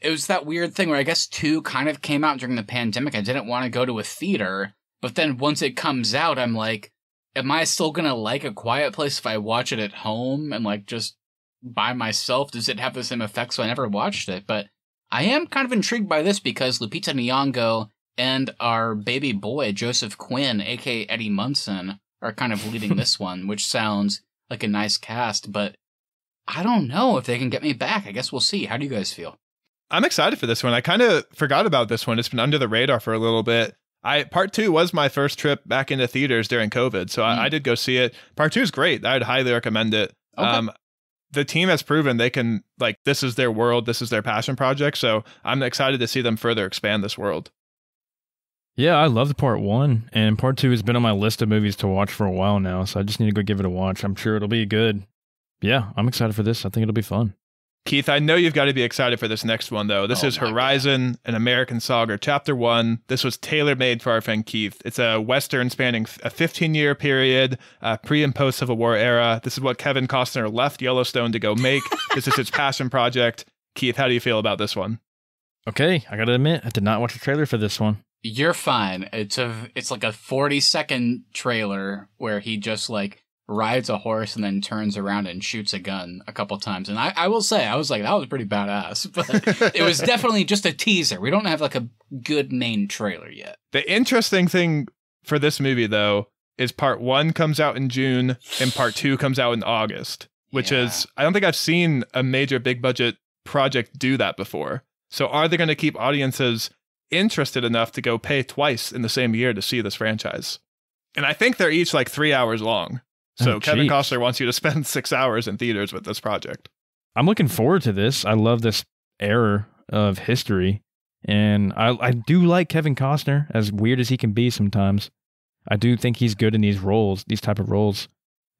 it was that weird thing where I guess 2 kind of came out during the pandemic. I didn't want to go to a theater, but then once it comes out, I'm like, am I still going to like A Quiet Place if I watch it at home and like just by myself? Does it have the same effect? So I never watched it, but I am kind of intrigued by this because Lupita Nyong'o and our baby boy, Joseph Quinn, aka Eddie Munson, are kind of leading this one, which sounds like a nice cast, but I don't know if they can get me back. I guess we'll see. How do you guys feel? I'm excited for this one. I kind of forgot about this one. It's been under the radar for a little bit. Part 2 was my first trip back into theaters during COVID, so I did go see it. Part 2 is great. I'd highly recommend it. Okay. The team has proven they can, like, this is their world, this is their passion project, so I'm excited to see them further expand this world. Yeah, I loved part 1, and part 2 has been on my list of movies to watch for a while now, so I just need to go give it a watch. I'm sure it'll be good. Yeah, I'm excited for this. I think it'll be fun. Keith, I know you've got to be excited for this next one, though. This is Horizon, an American Saga, Chapter 1. This was tailor-made for our friend Keith. It's a Western spanning a 15-year period, pre- and post-Civil War era. This is what Kevin Costner left Yellowstone to go make. This is his passion project. Keith, how do you feel about this one? Okay, I got to admit, I did not watch the trailer for this one. You're fine. It's like a 40-second trailer where he just, like, rides a horse and then turns around and shoots a gun a couple times. And I will say, I was like, that was pretty badass. But it was definitely just a teaser. We don't have like a good main trailer yet. The interesting thing for this movie, though, is part 1 comes out in June and part 2 comes out in August, which is, I don't think I've seen a major big budget project do that before. So are they going to keep audiences interested enough to go pay twice in the same year to see this franchise? And I think they're each like 3 hours long. So Kevin Costner wants you to spend 6 hours in theaters with this project. I'm looking forward to this. I love this era of history. And I do like Kevin Costner, as weird as he can be sometimes. I do think he's good in these roles, these type of roles.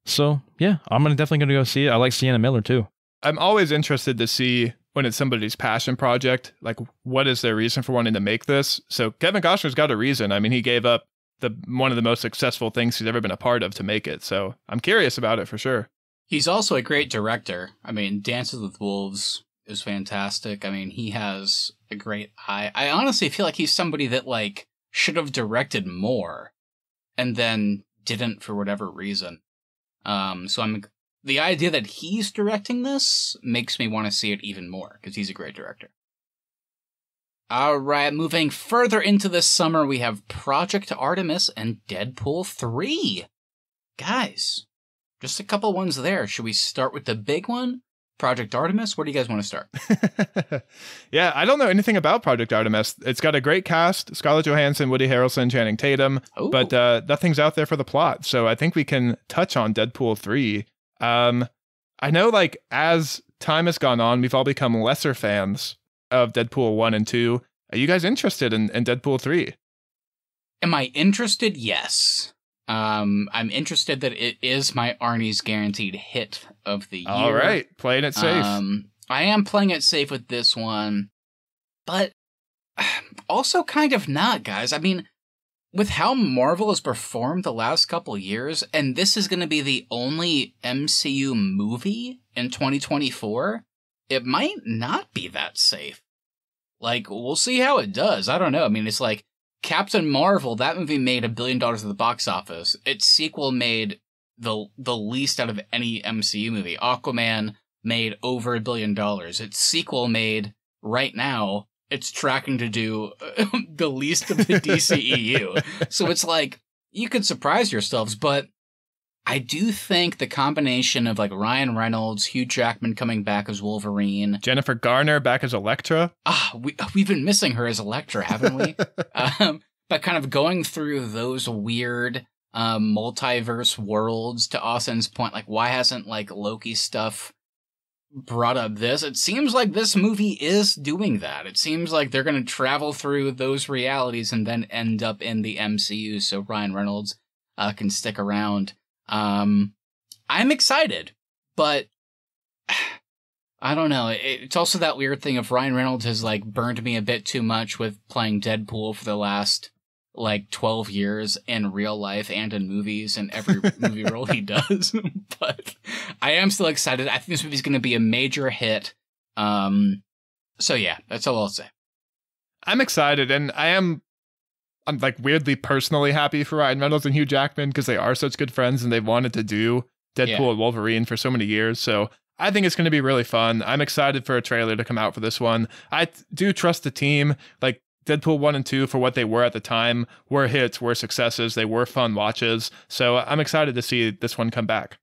So, yeah, I'm definitely going to go see it. I like Sienna Miller, too. I'm always interested to see when it's somebody's passion project, like what is their reason for wanting to make this? So Kevin Costner's got a reason. I mean, he gave up one of the most successful things he's ever been a part of to make it. So I'm curious about it for sure. He's also a great director. I mean, Dances with Wolves is fantastic. I mean, he has a great eye. I honestly feel like he's somebody that like should have directed more and then didn't for whatever reason. The idea that he's directing this makes me want to see it even more because he's a great director. All right, moving further into the summer, we have Project Artemis and Deadpool 3. Guys, just a couple ones there. Should we start with the big one? Project Artemis? Where do you guys want to start? Yeah, I don't know anything about Project Artemis. It's got a great cast, Scarlett Johansson, Woody Harrelson, Channing Tatum, but nothing's out there for the plot. So I think we can touch on Deadpool 3. I know, like, as time has gone on, we've all become lesser fans of Deadpool 1 and 2. Are you guys interested in Deadpool 3? Am I interested? Yes. I'm interested that it is my Arnie's guaranteed hit of the year. All right, playing it safe. I am playing it safe with this one, but also kind of not, guys. I mean, with how Marvel has performed the last couple years, and this is going to be the only MCU movie in 2024, it might not be that safe. Like, we'll see how it does. I don't know. I mean, it's like Captain Marvel, that movie made $1 billion at the box office. Its sequel made the least out of any MCU movie. Aquaman made over $1 billion. Its sequel made, right now, it's tracking to do the least of the DCEU. So it's like, you could surprise yourselves, but I do think the combination of like Ryan Reynolds, Hugh Jackman coming back as Wolverine, Jennifer Garner back as Elektra. We've been missing her as Elektra, haven't we? But kind of going through those weird multiverse worlds, to Austin's point, like, why hasn't like Loki stuff brought up this? It seems like this movie is doing that. It seems like they're going to travel through those realities and then end up in the MCU, so Ryan Reynolds can stick around. I'm excited, but I don't know. It's also that weird thing of Ryan Reynolds has like burned me a bit too much with playing Deadpool for the last like 12 years in real life and in movies and every movie role he does. But I am still excited. I think this movie's going to be a major hit. So yeah, that's all I'll say. I'm excited, and I'm like weirdly personally happy for Ryan Reynolds and Hugh Jackman because they are such good friends and they've wanted to do Deadpool and Wolverine for so many years. So I think it's going to be really fun. I'm excited for a trailer to come out for this one. I do trust the team. Like, Deadpool 1 and 2, for what they were at the time, were hits, were successes. They were fun watches. So I'm excited to see this one come back.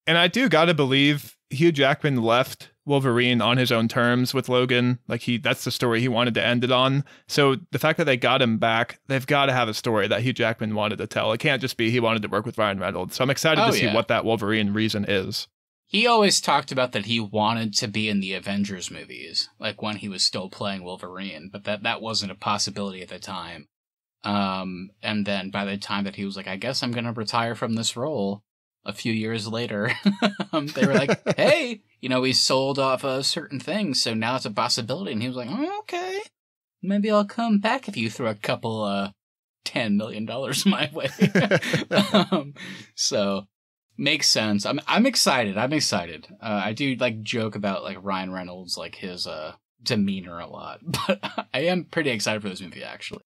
And I do gotta believe Hugh Jackman left Wolverine on his own terms with Logan. Like, that's the story he wanted to end it on. So the fact that they got him back, they've got to have a story that Hugh Jackman wanted to tell. It can't just be he wanted to work with Ryan Reynolds. So I'm excited to see what that Wolverine reason is. He always talked about that he wanted to be in the Avengers movies, like when he was still playing Wolverine, but that wasn't a possibility at the time. And then by the time that he was like, I guess I'm going to retire from this role, a few years later, they were like, hey, we sold off certain things, so now it's a possibility. And he was like, oh, okay, maybe I'll come back if you throw a couple $10 million my way. So... makes sense. I'm excited. I do like joke about like Ryan Reynolds, like his demeanor a lot, but I am pretty excited for this movie actually.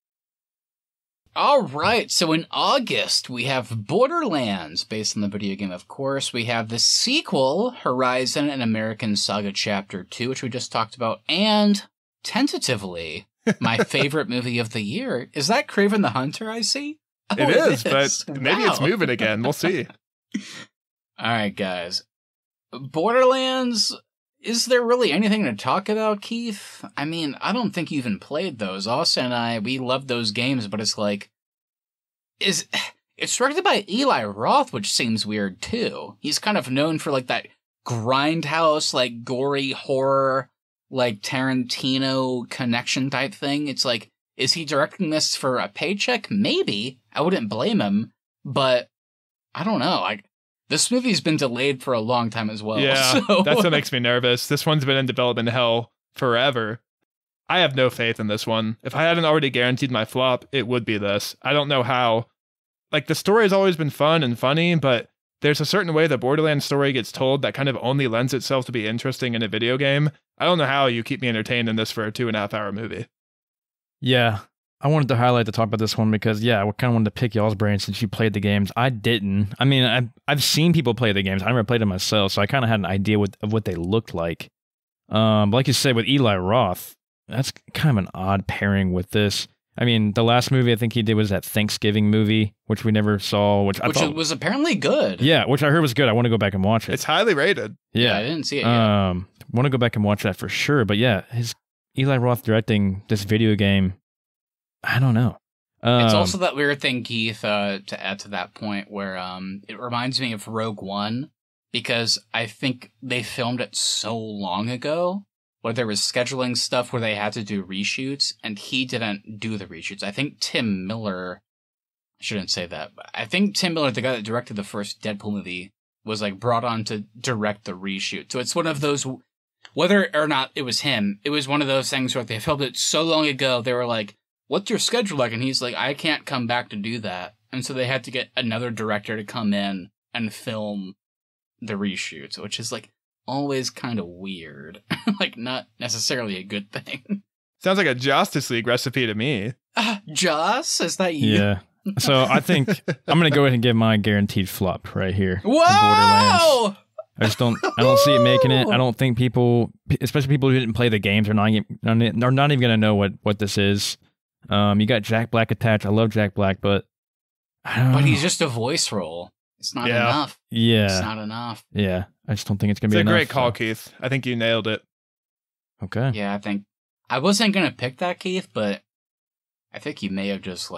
All right, so in August we have Borderlands, based on the video game, of course. We have the sequel, Horizon: An American Saga Chapter 2, which we just talked about, and tentatively my favorite movie of the year. Is that Kraven the Hunter? I see. Oh, it is, but maybe it's moving again. We'll see. All right, guys. Borderlands, is there really anything to talk about, Keith? I mean, I don't think you even played those. Austin and I, we love those games, but it's like... it's directed by Eli Roth, which seems weird, too. He's kind of known for, like, that grindhouse, like, gory horror, like, Tarantino connection type thing. It's like, is he directing this for a paycheck? Maybe. I wouldn't blame him, but... I don't know. This movie's been delayed for a long time as well. Yeah, so. That's what makes me nervous. This one's been in development hell forever. I have no faith in this one. If I hadn't already guaranteed my flop, it would be this. I don't know how. Like, the story has always been fun and funny, but there's a certain way the Borderlands story gets told that kind of only lends itself to be interesting in a video game. I don't know how you keep me entertained in this for a 2.5-hour movie. Yeah. I wanted to highlight to talk about this one because, yeah, I kind of wanted to pick y'all's brain since you played the games. I didn't. I mean, I've seen people play the games. I never played them myself, so I kind of had an idea of what they looked like. But like you said, with Eli Roth, that's kind of an odd pairing with this. I mean, the last movie I think he did was that Thanksgiving movie, which we never saw, which I thought was apparently good. Yeah, which I heard was good. I want to go back and watch it. It's highly rated. Yeah, I didn't see it yet. Want to go back and watch that for sure. But yeah, his Eli Roth directing this video game, I don't know. It's also that weird thing, Keith, to add to that point, where it reminds me of Rogue One, because I think they filmed it so long ago, where there was scheduling stuff where they had to do reshoots, and he didn't do the reshoots. I think Tim Miller, shouldn't say that. But I think Tim Miller, the guy that directed the first Deadpool movie, was like brought on to direct the reshoot. So it's one of those, whether or not it was him, it was one of those things where they filmed it so long ago, they were like, what's your schedule like? And he's like, I can't come back to do that. And so they had to get another director to come in and film the reshoots, which is like always kind of weird. Like not necessarily a good thing. Sounds like a Justice League recipe to me. Joss, is that you? Yeah. So I think I'm going to go ahead and give my guaranteed flop right here. Whoa! Borderlands. I don't see it making it. I don't think people, especially people who didn't play the games, are not even going to know what this is. You got Jack Black attached. I love Jack Black, but I don't know. But he's just a voice role. It's not enough. Yeah. It's not enough. Yeah. I just don't think it's going to be enough. It's a great call, Keith. I think you nailed it. Okay. Yeah, I wasn't going to pick that, Keith, but I think you may have just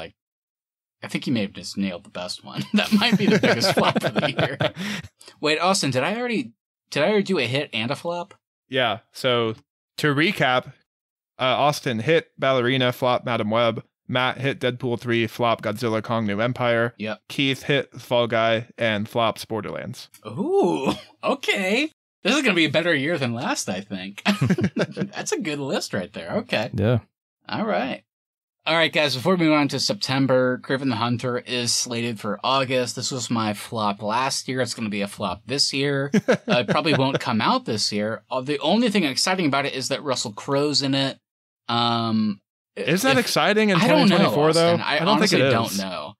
nailed the best one. That might be the biggest flop of the year. Wait, Austin, did I already do a hit and a flop? Yeah. So to recap, Austin hit Ballerina, flop Madam Web. Matt hit Deadpool 3, flop Godzilla Kong New Empire. Yep. Keith hit Fall Guy and flops Borderlands. Ooh, okay. This is going to be a better year than last, I think. That's a good list right there. Okay. Yeah. All right. All right, guys, before we move on to September, Kraven the Hunter is slated for August. This was my flop last year. It's going to be a flop this year. It probably won't come out this year. The only thing exciting about it is that Russell Crowe's in it. Is that exciting in 2024, though? I don't honestly think it don't is. know.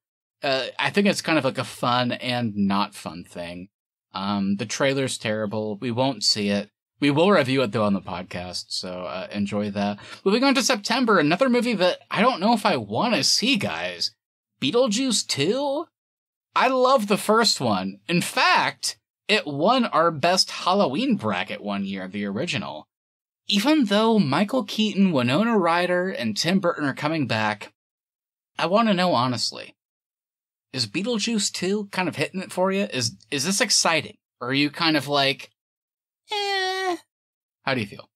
I think it's kind of like a fun and not fun thing. The trailer's terrible. We won't see it. We will review it, though, on the podcast, so enjoy that. Moving on to September, another movie that I don't know if I want to see, guys. Beetlejuice 2? I love the first one. In fact, it won our best Halloween bracket one year, the original. Even though Michael Keaton, Winona Ryder, and Tim Burton are coming back, I want to know honestly, is Beetlejuice 2 kind of hitting it for you? Is this exciting? Or are you kind of like, How do you feel?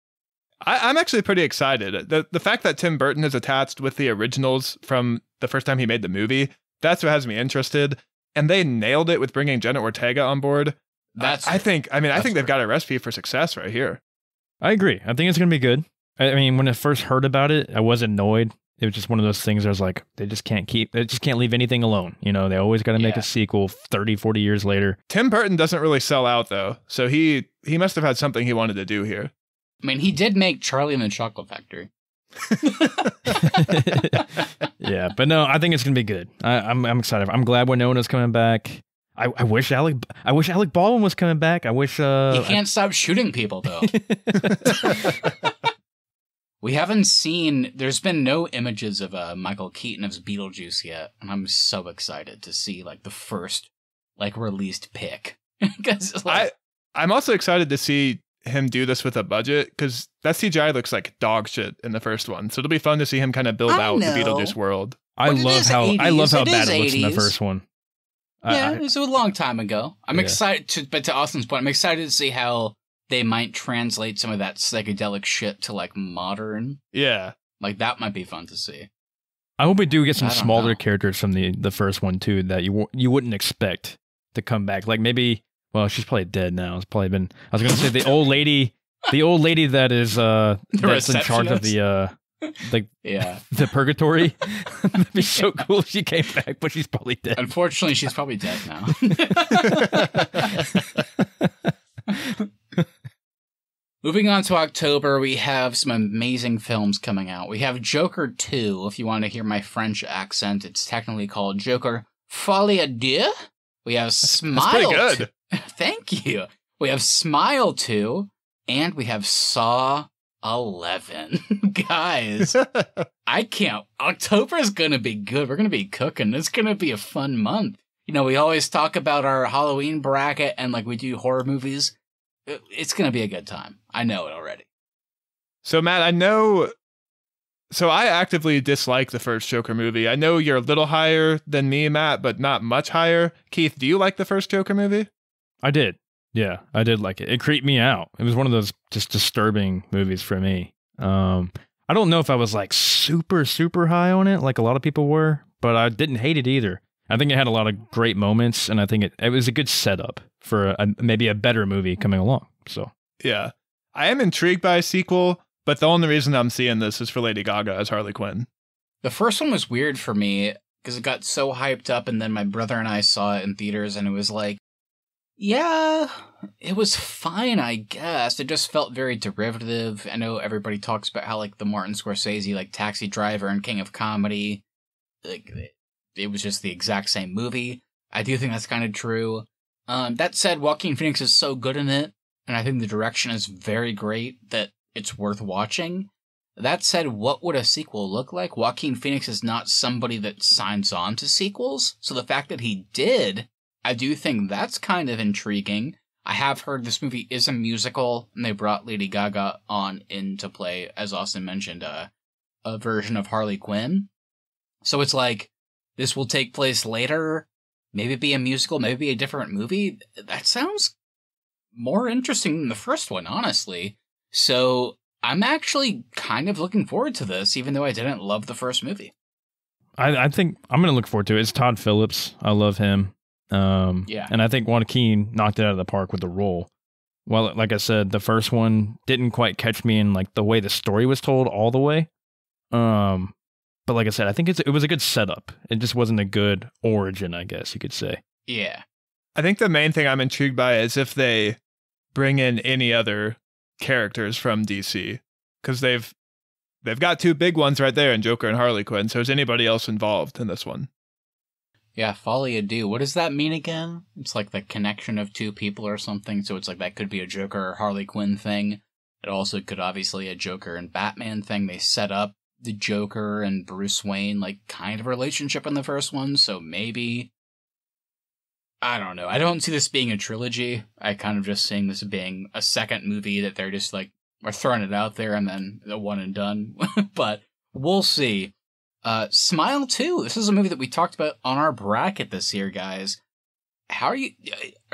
I'm actually pretty excited. The fact that Tim Burton is attached with the originals from the first time he made the movie, that's what has me interested. And they nailed it with bringing Jenna Ortega on board. I think they've got a recipe for success right here. I agree. I think it's going to be good. I mean, when I first heard about it, I was annoyed. It was just one of those things where I was like, they just can't leave anything alone. You know, they always got to make a sequel 30, 40 years later. Tim Burton doesn't really sell out, though. So he must have had something he wanted to do here. I mean, he did make Charlie and the Chocolate Factory. Yeah, but no, I think it's going to be good. I'm excited. I'm glad Winona's coming back. I wish Alec Baldwin was coming back. I wish... He can't stop shooting people, though. We haven't seen... There's been no images of Michael Keaton as Beetlejuice yet, and I'm so excited to see, like, the first, like, released pic. I'm also excited to see him do this with a budget, because that CGI looks like dog shit in the first one, so it'll be fun to see him kind of build out the Beetlejuice world. I love how bad it looks in the first one. Yeah, it was a long time ago. I'm excited but to Austin's point, I'm excited to see how they might translate some of that psychedelic shit to like modern. Yeah. Like that might be fun to see. I hope we do get some smaller characters from the first one too that you wouldn't expect to come back. Like maybe, well, she's probably dead now. It's probably been, I was going to say the old lady that is that's in charge of the purgatory. That'd be so cool if she came back, but she's probably dead. Unfortunately, she's probably dead now. Moving on to October, we have some amazing films coming out. We have Joker 2. If you want to hear my French accent, it's technically called Joker Folie à Deux. We have Smile. That's pretty good. Thank you. We have Smile 2, and we have Saw 11. Guys, I can't. October is going to be good. We're going to be cooking. It's going to be a fun month. You know, we always talk about our Halloween bracket and like we do horror movies. It's going to be a good time. I know it already. So, Matt, I actively dislike the first Joker movie. I know you're a little higher than me, Matt, but not much higher. Keith, do you like the first Joker movie? I did. Yeah, I did like it. It creeped me out. It was one of those just disturbing movies for me. I don't know if I was like super, super high on it like a lot of people were, but I didn't hate it either. I think it had a lot of great moments, and I think it was a good setup for maybe a better movie coming along. So yeah, I am intrigued by a sequel, but the only reason I'm seeing this is for Lady Gaga as Harley Quinn. The first one was weird for me because it got so hyped up, and then my brother and I saw it in theaters, and it was like, yeah, it was fine, I guess. It just felt very derivative. I know everybody talks about how, like, the Martin Scorsese, like, Taxi Driver and King of Comedy, like, it was just the exact same movie. I do think that's kind of true. That said, Joaquin Phoenix is so good in it, and I think the direction is very great that it's worth watching. That said, what would a sequel look like? Joaquin Phoenix is not somebody that signs on to sequels, so the fact that he did, I do think that's kind of intriguing. I have heard this movie is a musical, and they brought Lady Gaga on into play, as Austin mentioned, a version of Harley Quinn. So it's like, this will take place later, maybe be a musical, maybe be a different movie. That sounds more interesting than the first one, honestly. So I'm actually kind of looking forward to this, even though I didn't love the first movie. I think I'm going to look forward to it. It's Todd Phillips. I love him. Yeah. And I think Joaquin knocked it out of the park with the role. Well, like I said, the first one didn't quite catch me in like the way the story was told all the way. But like I said, I think it was a good setup. It just wasn't a good origin, I guess you could say. Yeah. I think the main thing I'm intrigued by is if they bring in any other characters from DC, because they've got two big ones right there in Joker and Harley Quinn. So is anybody else involved in this one? Yeah, Folie à Deux. What does that mean again? It's like the connection of two people or something. So it's like that could be a Joker or Harley Quinn thing. It also could obviously a Joker and Batman thing. They set up the Joker and Bruce Wayne, like, kind of relationship in the first one, so maybe, I don't know. I don't see this being a trilogy. I kind of just seeing this being a second movie that they're just, like, are throwing it out there and then the one and done. But we'll see. Smile 2. This is a movie that we talked about on our bracket this year, guys. How are you?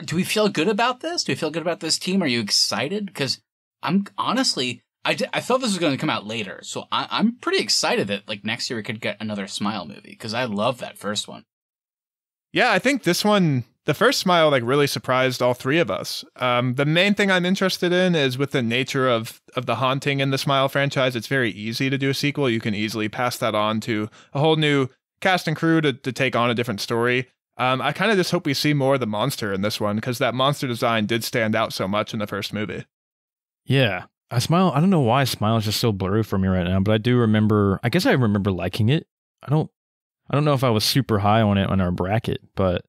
Do we feel good about this? Do we feel good about this team? Are you excited? Because I'm honestly, I thought this was going to come out later, so I'm pretty excited that, like, next year we could get another Smile movie, because I love that first one. Yeah, I think this one, the first Smile, like, really surprised all three of us. The main thing I'm interested in is with the nature of the haunting in the Smile franchise. It's very easy to do a sequel. You can easily pass that on to a whole new cast and crew to take on a different story. I kind of just hope we see more of the monster in this one, because that monster design did stand out so much in the first movie. Yeah. I don't know why Smile is just so blurry for me right now, but I do remember, I guess I remember liking it. I don't know if I was super high on it on our bracket, but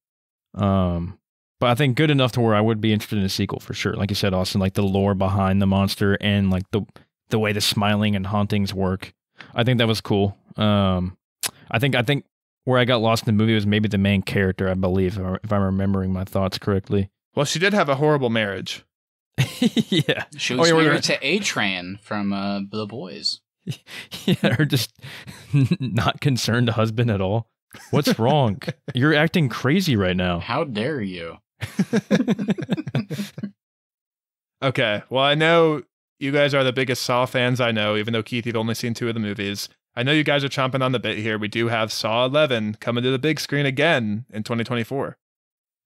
I think good enough to where I would be interested in a sequel for sure. Like you said, Austin, like the lore behind the monster and like the way the smiling and hauntings work. I think that was cool. I think where I got lost in the movie was maybe the main character, I believe, if I'm remembering my thoughts correctly. Well, she did have a horrible marriage. Yeah. She was married to A-Train from The Boys. Yeah, or just not concerned husband at all. What's wrong? You're acting crazy right now. How dare you? Okay, well, I know you guys are the biggest Saw fans I know, even though, Keith, you've only seen 2 of the movies. I know you guys are chomping on the bit here. We do have Saw 11 coming to the big screen again in 2024.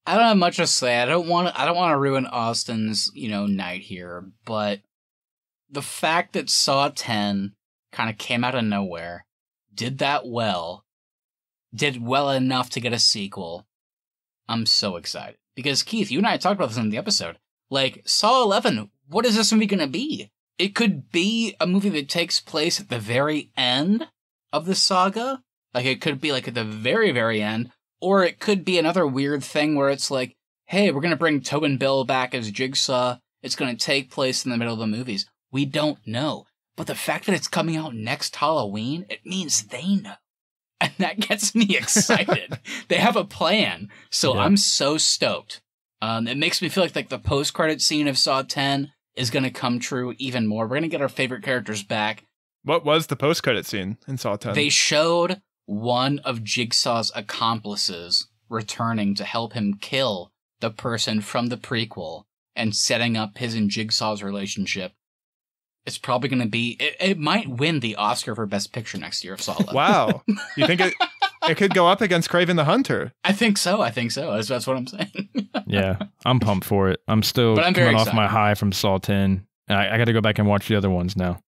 I don't have much to say. I don't want to ruin Austin's, night here, but the fact that Saw 10 kind of came out of nowhere, did well enough to get a sequel, I'm so excited. Because, Keith, you and I talked about this in the episode. Like, Saw 11, what is this movie going to be? It could be a movie that takes place at the very end of the saga. Like, it could be, like, at the very, very end. Or it could be another weird thing where it's like, hey, we're going to bring Tobin Bell back as Jigsaw. It's going to take place in the middle of the movies. We don't know. But the fact that it's coming out next Halloween, it means they know. And that gets me excited. They have a plan. So yeah. I'm so stoked. It makes me feel like the post-credit scene of Saw 10 is going to come true even more. We're going to get our favorite characters back. What was the post-credit scene in Saw 10? They showed one of Jigsaw's accomplices returning to help him kill the person from the prequel and setting up his and Jigsaw's relationship. It's probably going to be... It might win the Oscar for Best Picture next year if Saw 11. Wow. You think It could go up against Kraven the Hunter. I think so. That's what I'm saying. Yeah, I'm pumped for it. I'm still coming off my high from Saw 10. I got to go back and watch the other ones now.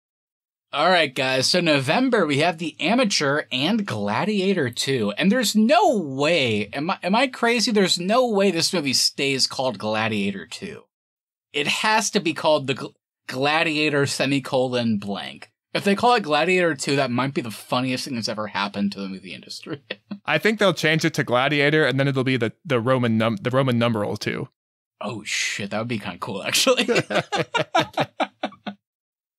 All right, guys. So November, we have The Amateur and Gladiator 2. And there's no way, am I crazy? There's no way this movie stays called Gladiator 2. It has to be called the Gladiator blank. If they call it Gladiator 2, that might be the funniest thing that's ever happened to the movie industry. I think they'll change it to Gladiator, and then it'll be the Roman numeral 2. Oh shit, that would be kind of cool, actually.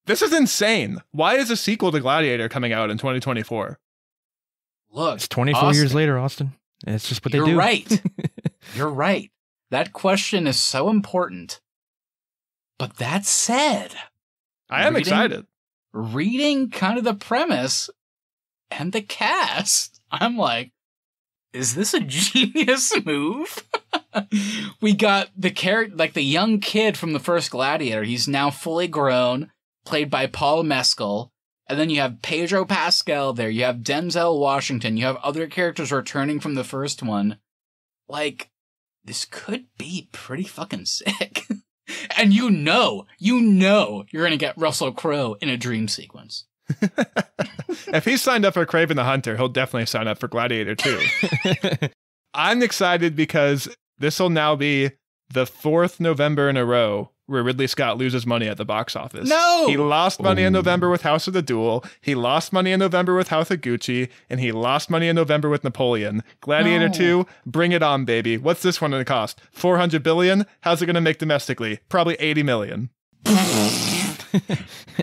This is insane. Why is a sequel to Gladiator coming out in 2024? Look, it's 24 Austin, years later, Austin. It's just what they do. You're right. You're right. That question is so important. But that said, I am excited. Reading kind of the premise and the cast, I'm like, is this a genius move? We got the young kid from the first Gladiator. He's now fully grown, played by Paul Mescal. And then you have Pedro Pascal there. You have Denzel Washington. You have other characters returning from the first one. Like, this could be pretty fucking sick. And you know you're going to get Russell Crowe in a dream sequence. If he's signed up for Kraven the Hunter, he'll definitely sign up for Gladiator 2. I'm excited because this will now be the 4th November in a row where Ridley Scott loses money at the box office. No! He lost money in November with House of the Duel. He lost money in November with House of Gucci. And he lost money in November with Napoleon. Gladiator 2, bring it on, baby. What's this one going to cost? $400 billion? How's it going to make domestically? Probably $80 million. I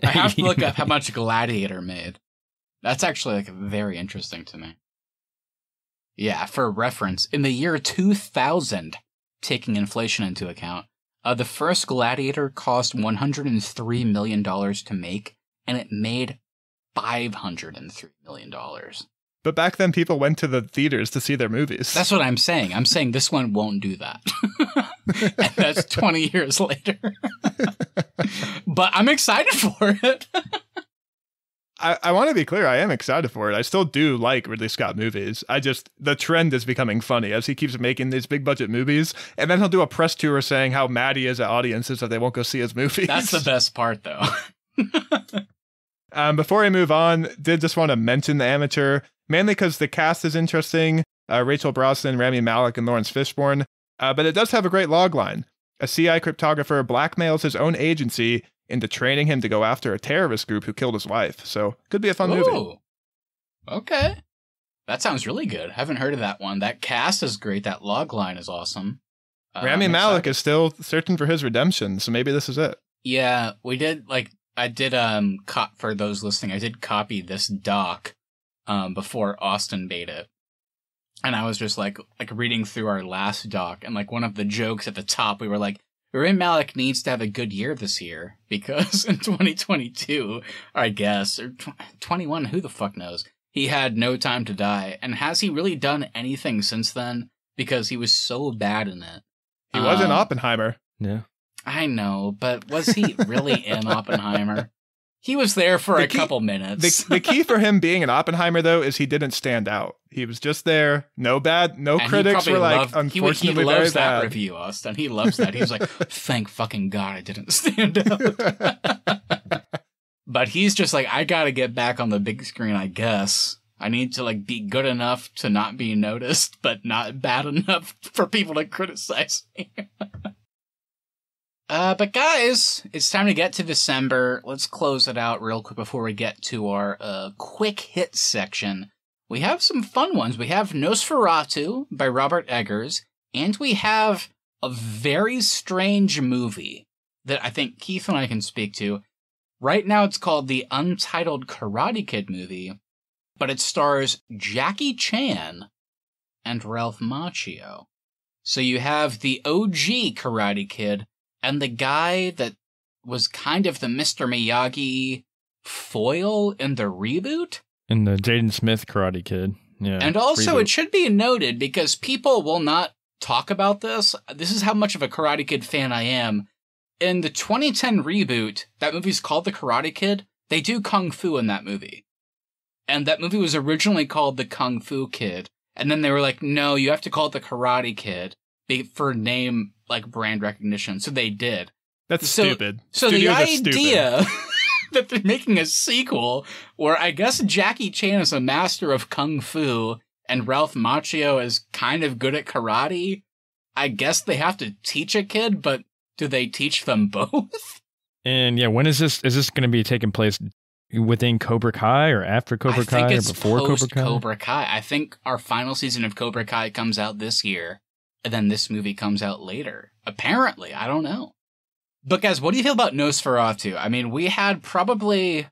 have to look up how much Gladiator made. That's actually very interesting to me. Yeah, for reference, in the year 2000, taking inflation into account, the first Gladiator cost $103 million to make, and it made $503 million. But back then, people went to the theaters to see their movies. That's what I'm saying. I'm saying this one won't do that. And that's 20 years later. But I'm excited for it. I want to be clear. I am excited for it. I still do like Ridley Scott movies. The trend is becoming funny as he keeps making these big budget movies. And then he'll do a press tour saying how mad he is at audiences that they won't go see his movies. That's the best part, though. Before we move on, did just want to mention The Amateur, mainly because the cast is interesting. Rachel Brosnan, Rami Malek, and Lawrence Fishburne. But it does have a great logline. A CI cryptographer blackmails his own agency into training him to go after a terrorist group who killed his wife. So, could be a fun movie. Okay. That sounds really good. Haven't heard of that one. That cast is great. That logline is awesome. Rami Malek is still searching for his redemption, so maybe this is it. Yeah, we did, for those listening, I did copy this doc before Austin made it. And I was just reading through our last doc, and one of the jokes at the top, we were like, Rami Malek needs to have a good year this year, because in 2022, I guess, or 21, who the fuck knows, he had No Time to Die. And has he really done anything since then? Because he was so bad in it. He was in Oppenheimer. Yeah. I know, but was he really in Oppenheimer? He was there for a couple minutes. The key for him being in Oppenheimer, though, is he didn't stand out. He was just there. No critics were unfortunately he loves very that bad. review, Austin. He loves that. He was like, thank fucking God I didn't stand out. But he's just I gotta get back on the big screen, I guess. I need to be good enough to not be noticed, but not bad enough for people to criticize me. But guys, it's time to get to December. Let's close it out real quick before we get to our quick hit section. We have some fun ones. We have Nosferatu by Robert Eggers, and we have a very strange movie that I think Keith and I can speak to. Right now it's called the Untitled Karate Kid movie, but it stars Jackie Chan and Ralph Macchio. So you have the OG Karate Kid, and the guy that was kind of the Mr. Miyagi foil in the reboot? In the Jaden Smith Karate Kid. Yeah. And also, reboot. It should be noted, because people will not talk about this. This is how much of a Karate Kid fan I am. In the 2010 reboot, that movie's called The Karate Kid. They do Kung Fu in that movie. And that movie was originally called The Kung Fu Kid. And then they were like, no, you have to call it The Karate Kid for name, like, brand recognition. So they did. That's stupid. So Studios the are stupid. idea that they're making a sequel where I guess Jackie Chan is a master of Kung Fu and Ralph Macchio is kind of good at karate, I guess they have to teach a kid, but do they teach them both? And yeah, when is this? Is this going to be taking place within Cobra Kai or after Cobra Kai I think it's or before Cobra Kai? Cobra Kai. I think our final season of Cobra Kai comes out this year, and then this movie comes out later. Apparently, I don't know. But guys, what do you feel about Nosferatu? I mean, we had probably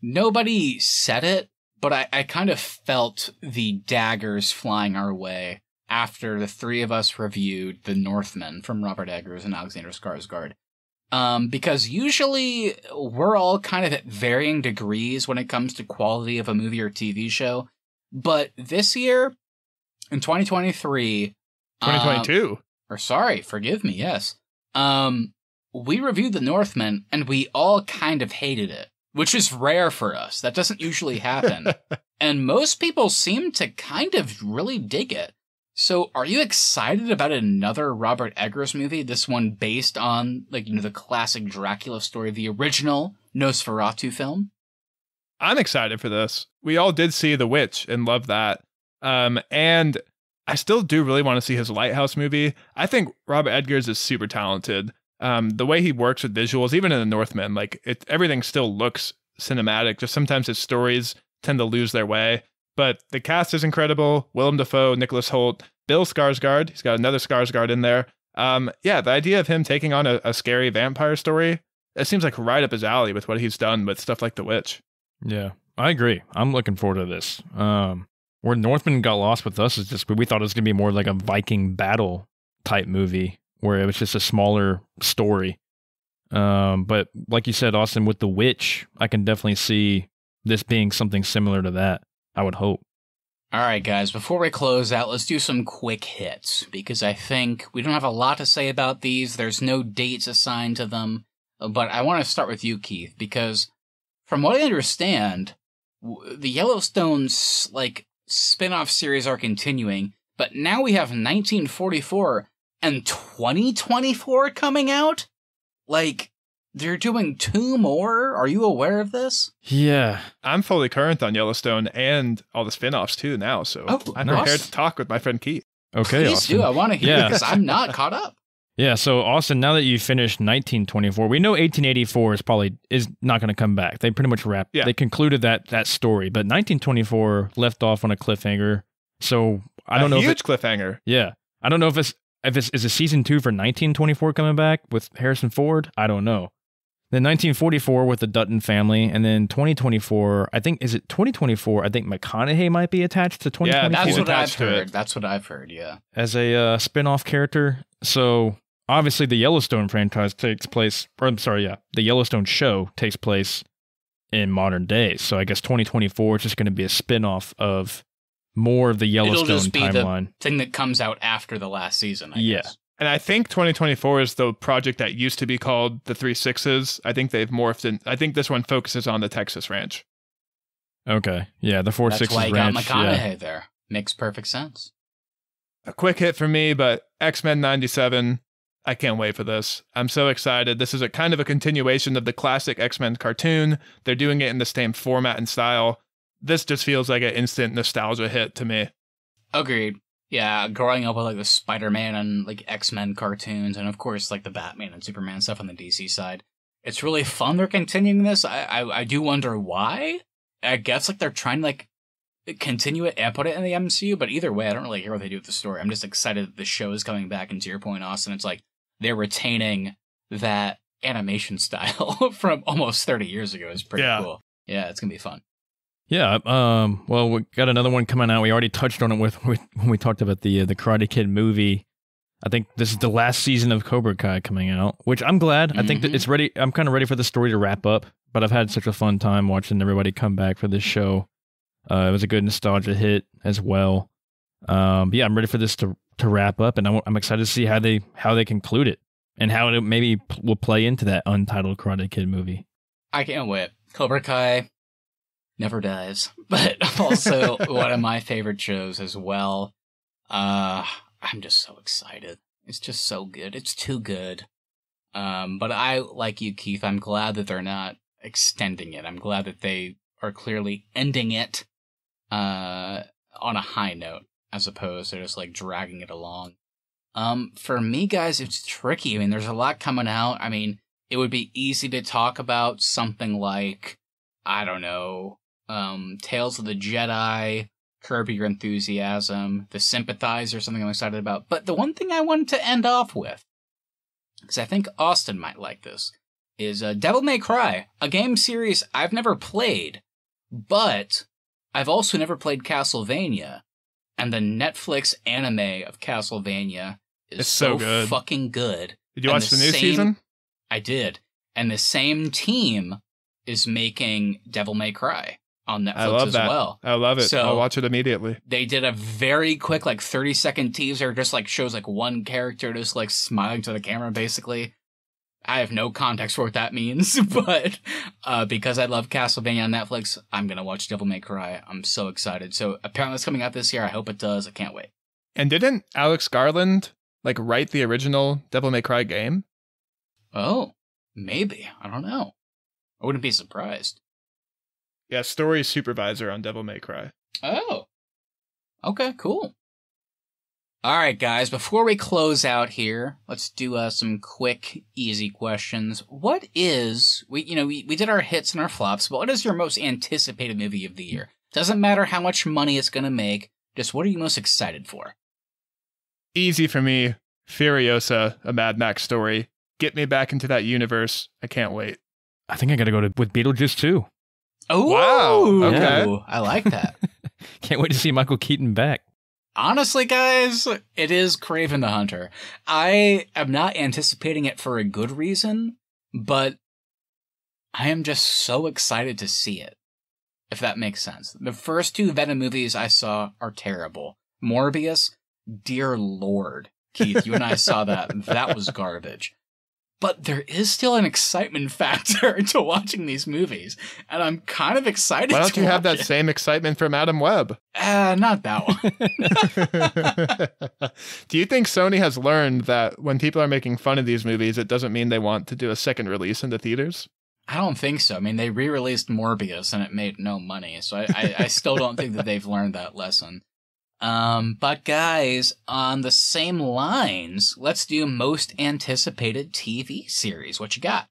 nobody said it, but I kind of felt the daggers flying our way after the three of us reviewed The Northman from Robert Eggers and Alexander Skarsgård. Because usually we're all kind of at varying degrees when it comes to quality of a movie or TV show. But this year, in 2023... 2022. Forgive me, yes. We reviewed The Northman, and we all kind of hated it, which is rare for us. That doesn't usually happen. And most people seem to kind of really dig it. So are you excited about another Robert Eggers movie, this one based on, the classic Dracula story, the original Nosferatu film? I'm excited for this. We all did see The Witch and love that. And I still do really want to see his Lighthouse movie. I think Robert Eggers is super talented. The way he works with visuals, even in The Northman, everything still looks cinematic. Just sometimes his stories tend to lose their way. But the cast is incredible. Willem Dafoe, Nicholas Hoult, Bill Skarsgård. He's got another Skarsgård in there. The idea of him taking on a scary vampire story, it seems like right up his alley with what he's done with stuff like The Witch. Yeah, I agree. I'm looking forward to this. Where Northman got lost with us is just we thought it was going to be more like a Viking battle type movie where it was just a smaller story. But like you said, Austin, with The Witch, I can definitely see this being something similar to that, I would hope. All right, guys, before we close out, let's do some quick hits, because I think we don't have a lot to say about these. There's no dates assigned to them. But I want to start with you, Keith, because from what I understand, the Yellowstone's, spin-off series are continuing, but now we have 1944 and 2024 coming out? They're doing 2 more? Are you aware of this? Yeah. I'm fully current on Yellowstone and all the spin-offs too now, so I'm prepared to talk with my friend Keith. Okay, Please Austin. do. I want to hear because I'm not caught up. Yeah, so Austin, now that you finished 1924, we know 1884 is not going to come back. They pretty much wrapped. Yeah. They concluded that story, but 1924 left off on a cliffhanger. So I don't know if huge cliffhanger. Yeah, I don't know if it's is a season 2 for 1924 coming back with Harrison Ford. I don't know. Then 1944 with the Dutton family, and then 2024. I think 2024. I think McConaughey might be attached to 2024. Yeah, that's what I've heard. That's what I've heard. Yeah, as a spin-off character. So obviously, the Yellowstone franchise takes place. The Yellowstone show takes place in modern days. So I guess 2024 is just going to be a spin-off of more of the Yellowstone timeline. It'll just be timeline. the thing that comes out after the last season, I guess. And I think 2024 is the project that used to be called the Three Sixes. I think they've morphed in. I think this one focuses on the Texas Ranch. Okay. Yeah, the Four Sixes Ranch. That's why you got McConaughey there. Makes perfect sense. A quick hit for me, but X-Men 97. I can't wait for this. I'm so excited. This is a kind of a continuation of the classic X-Men cartoon. They're doing it in the same format and style. This just feels like an instant nostalgia hit to me. Agreed. Yeah, growing up with the Spider-Man and X-Men cartoons, and of course the Batman and Superman stuff on the DC side, it's really fun they're continuing this. I do wonder why. I guess they're trying to continue it and put it in the MCU, but either way, I don't really care what they do with the story. I'm just excited that the show is coming back, and to your point, Austin, it's they're retaining that animation style from almost 30 years ago. It's pretty cool. Yeah, it's gonna be fun. Yeah, well, we got another one coming out. We already touched on it when we talked about the Karate Kid movie. I think this is the last season of Cobra Kai coming out, which I'm glad. I think that it's ready. I'm kind of ready for the story to wrap up, but I've had such a fun time watching everybody come back for this show. It was a good nostalgia hit as well. Yeah, I'm ready for this to wrap up, and I'm excited to see how they conclude it and how it maybe will play into that untitled Karate Kid movie. I can't wait. Cobra Kai. never dies. But also one of my favorite shows as well. I'm just so excited. It's just so good. It's too good. But I, like you, Keith, I'm glad that they're not extending it. I'm glad that they are clearly ending it on a high note, as opposed to just like dragging it along. For me, guys, it's tricky. I mean, there's a lot coming out. I mean, it would be easy to talk about something like, I don't know, Tales of the Jedi, Curb Your Enthusiasm, The Sympathizer, something I'm excited about. But the one thing I wanted to end off with, because I think Austin might like this, is Devil May Cry, a game series I've never played, but I've also never played Castlevania, and the Netflix anime of Castlevania is so good. Fucking good. Did you watch the new season? I did. And the same team is making Devil May Cry on Netflix as well. I love it. So I'll watch it immediately. They did a very quick, like 30-second teaser, just like shows like one character just like smiling to the camera, basically. I have no context for what that means, but because I love Castlevania on Netflix, I'm going to watch Devil May Cry. I'm so excited. So apparently it's coming out this year. I hope it does. I can't wait. And didn't Alex Garland like write the original Devil May Cry game? Oh, maybe. I don't know. I wouldn't be surprised. Yeah, story supervisor on Devil May Cry. Oh. Okay, cool. All right, guys, before we close out here, let's do some quick, easy questions. What is, we did our hits and our flops, but what is your most anticipated movie of the year? Doesn't matter how much money it's going to make, just what are you most excited for? Easy for me. Furiosa, a Mad Max story. Get me back into that universe. I can't wait. I think I got to go with Beetlejuice too. Oh, wow. Okay. Yeah. I like that. Can't wait to see Michael Keaton back. Honestly, guys, it is Kraven the Hunter. I am not anticipating it for a good reason, but I am just so excited to see it, if that makes sense. The first two Venom movies I saw are terrible. Morbius, dear Lord, Keith, you and I saw that. That was garbage. But there is still an excitement factor to watching these movies, and I'm kind of excited. Why don't you have that same excitement from Adam Webb? Not that one. Do you think Sony has learned that when people are making fun of these movies, it doesn't mean they want to do a second release in the theaters? I don't think so. I mean, they re-released Morbius, and it made no money, so I still don't think that they've learned that lesson. But guys, on the same lines, let's do most anticipated TV series. What you got?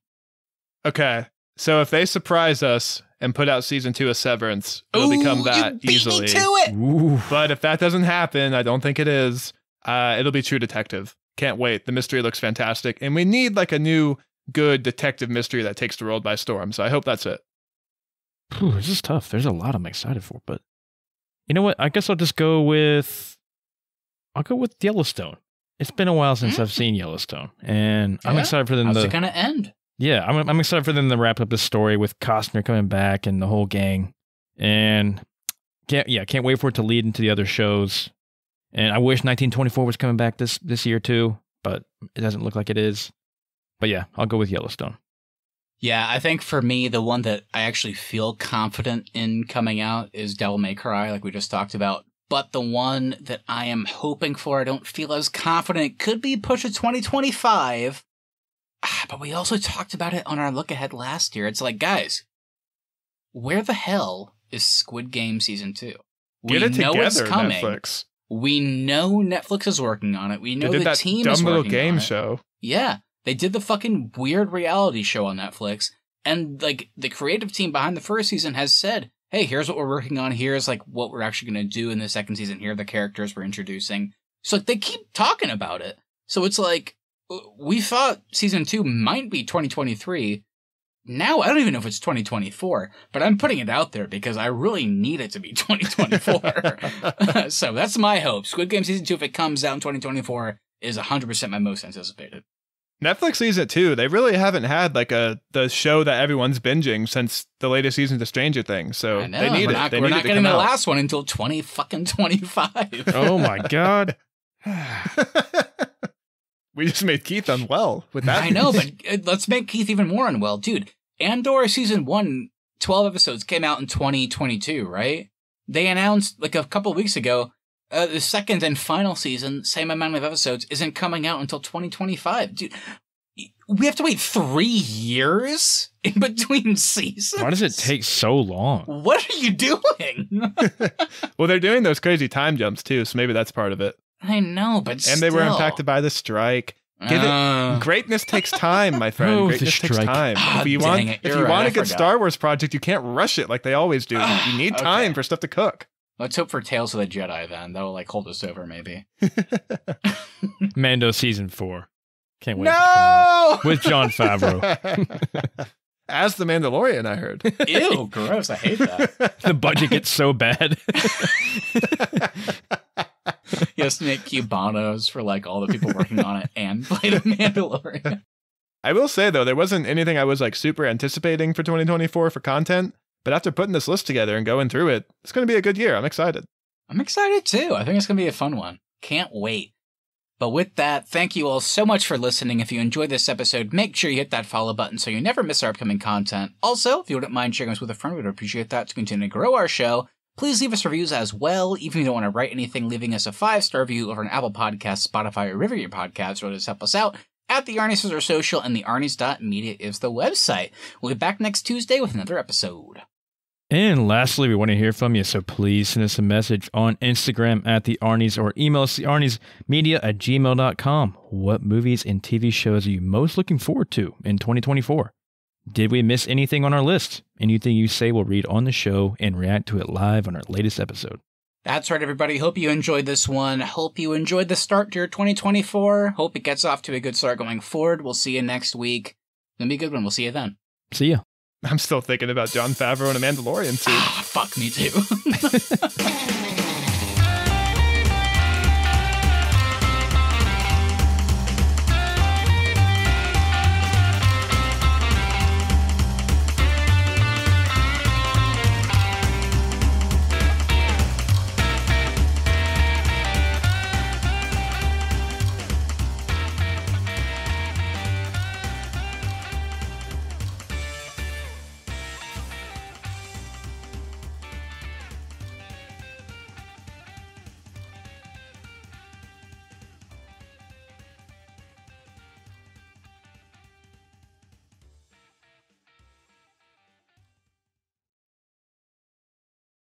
Okay, so if they surprise us and put out season 2 of Severance, it'll become that you beat easily. Me to it. Ooh. But if that doesn't happen, I don't think it is. It'll be True Detective. Can't wait. The mystery looks fantastic, and we need like a new good detective mystery that takes the world by storm. So I hope that's it. This is tough. There's a lot I'm excited for, but. You know what? I guess I'll just go with Yellowstone. It's been a while since I've seen Yellowstone, and I'm excited for them. How's it gonna end? Yeah, I'm excited for them to wrap up this story with Costner coming back and the whole gang, and can't wait for it to lead into the other shows. And I wish 1924 was coming back this year too, but it doesn't look like it is. But yeah, I'll go with Yellowstone. Yeah, I think for me, the one that I actually feel confident in coming out is Devil May Cry, like we just talked about. But the one that I am hoping for, I don't feel as confident, could be pushed to 2025. But we also talked about it on our look ahead last year. It's like, guys, where the hell is Squid Game Season 2? Get it together, it's coming. Netflix. We know Netflix is working on it. We know the team is working on it. Dumb little game show. Yeah. They did the fucking weird reality show on Netflix, and like the creative team behind the first season has said, hey, here's what we're working on, here's like what we're actually going to do in the second season, here are the characters we're introducing. So like, they keep talking about it. So it's like, we thought season 2 might be 2023. Now I don't even know if it's 2024, but I'm putting it out there because I really need it to be 2024. So that's my hope. Squid Game Season 2, if it comes out in 2024, is 100% my most anticipated. Netflix season 2, they really haven't had like the show that everyone's binging since the latest seasons of Stranger Things. So they need it. We're not getting the last one until 2025. Oh my God. We just made Keith unwell with that. I know, but let's make Keith even more unwell. Dude, Andor season 1 12 episodes came out in 2022, right? They announced like a couple of weeks ago, the second and final season, same amount of episodes, isn't coming out until 2025. Dude, we have to wait 3 years in between seasons? Why does it take so long? What are you doing? Well, they're doing those crazy time jumps too, so maybe that's part of it. I know, but And they were impacted by the strike. Greatness takes time, my friend. Greatness takes time. If you want a good Star Wars project, you can't rush it like they always do. You need time for stuff to cook. Let's hope for Tales of the Jedi then. That'll like hold us over, maybe. Mando season 4. Can't wait. No! With Jon Favreau. As the Mandalorian, I heard. Ew, gross. I hate that. The budget gets so bad. He has to make Cubanos for like all the people working on it and play the Mandalorian. I will say though, there wasn't anything I was like super anticipating for 2024 for content, but after putting this list together and going through it, it's going to be a good year. I'm excited. I'm excited too. I think it's going to be a fun one. Can't wait. But with that, thank you all so much for listening. If you enjoyed this episode, make sure you hit that follow button so you never miss our upcoming content. Also, if you wouldn't mind sharing us with a friend, we'd appreciate that to continue to grow our show. Please leave us reviews as well. Even if you don't want to write anything, leaving us a 5-star review over on Apple Podcasts, Spotify, or wherever your podcasts will just help us out. At the Arnies is our social, and the Arnies.media is the website. We'll be back next Tuesday with another episode. And lastly, we want to hear from you, so please send us a message on Instagram at the Arnies or email us thearniesmedia@gmail.com. What movies and TV shows are you most looking forward to in 2024? Did we miss anything on our list? Anything you say we'll read on the show and react to it live on our latest episode. That's right, everybody. Hope you enjoyed this one. Hope you enjoyed the start to your 2024. Hope it gets off to a good start going forward. We'll see you next week. It's going to be a good one. We'll see you then. See ya. I'm still thinking about Jon Favreau and a Mandalorian suit. Fuck me too.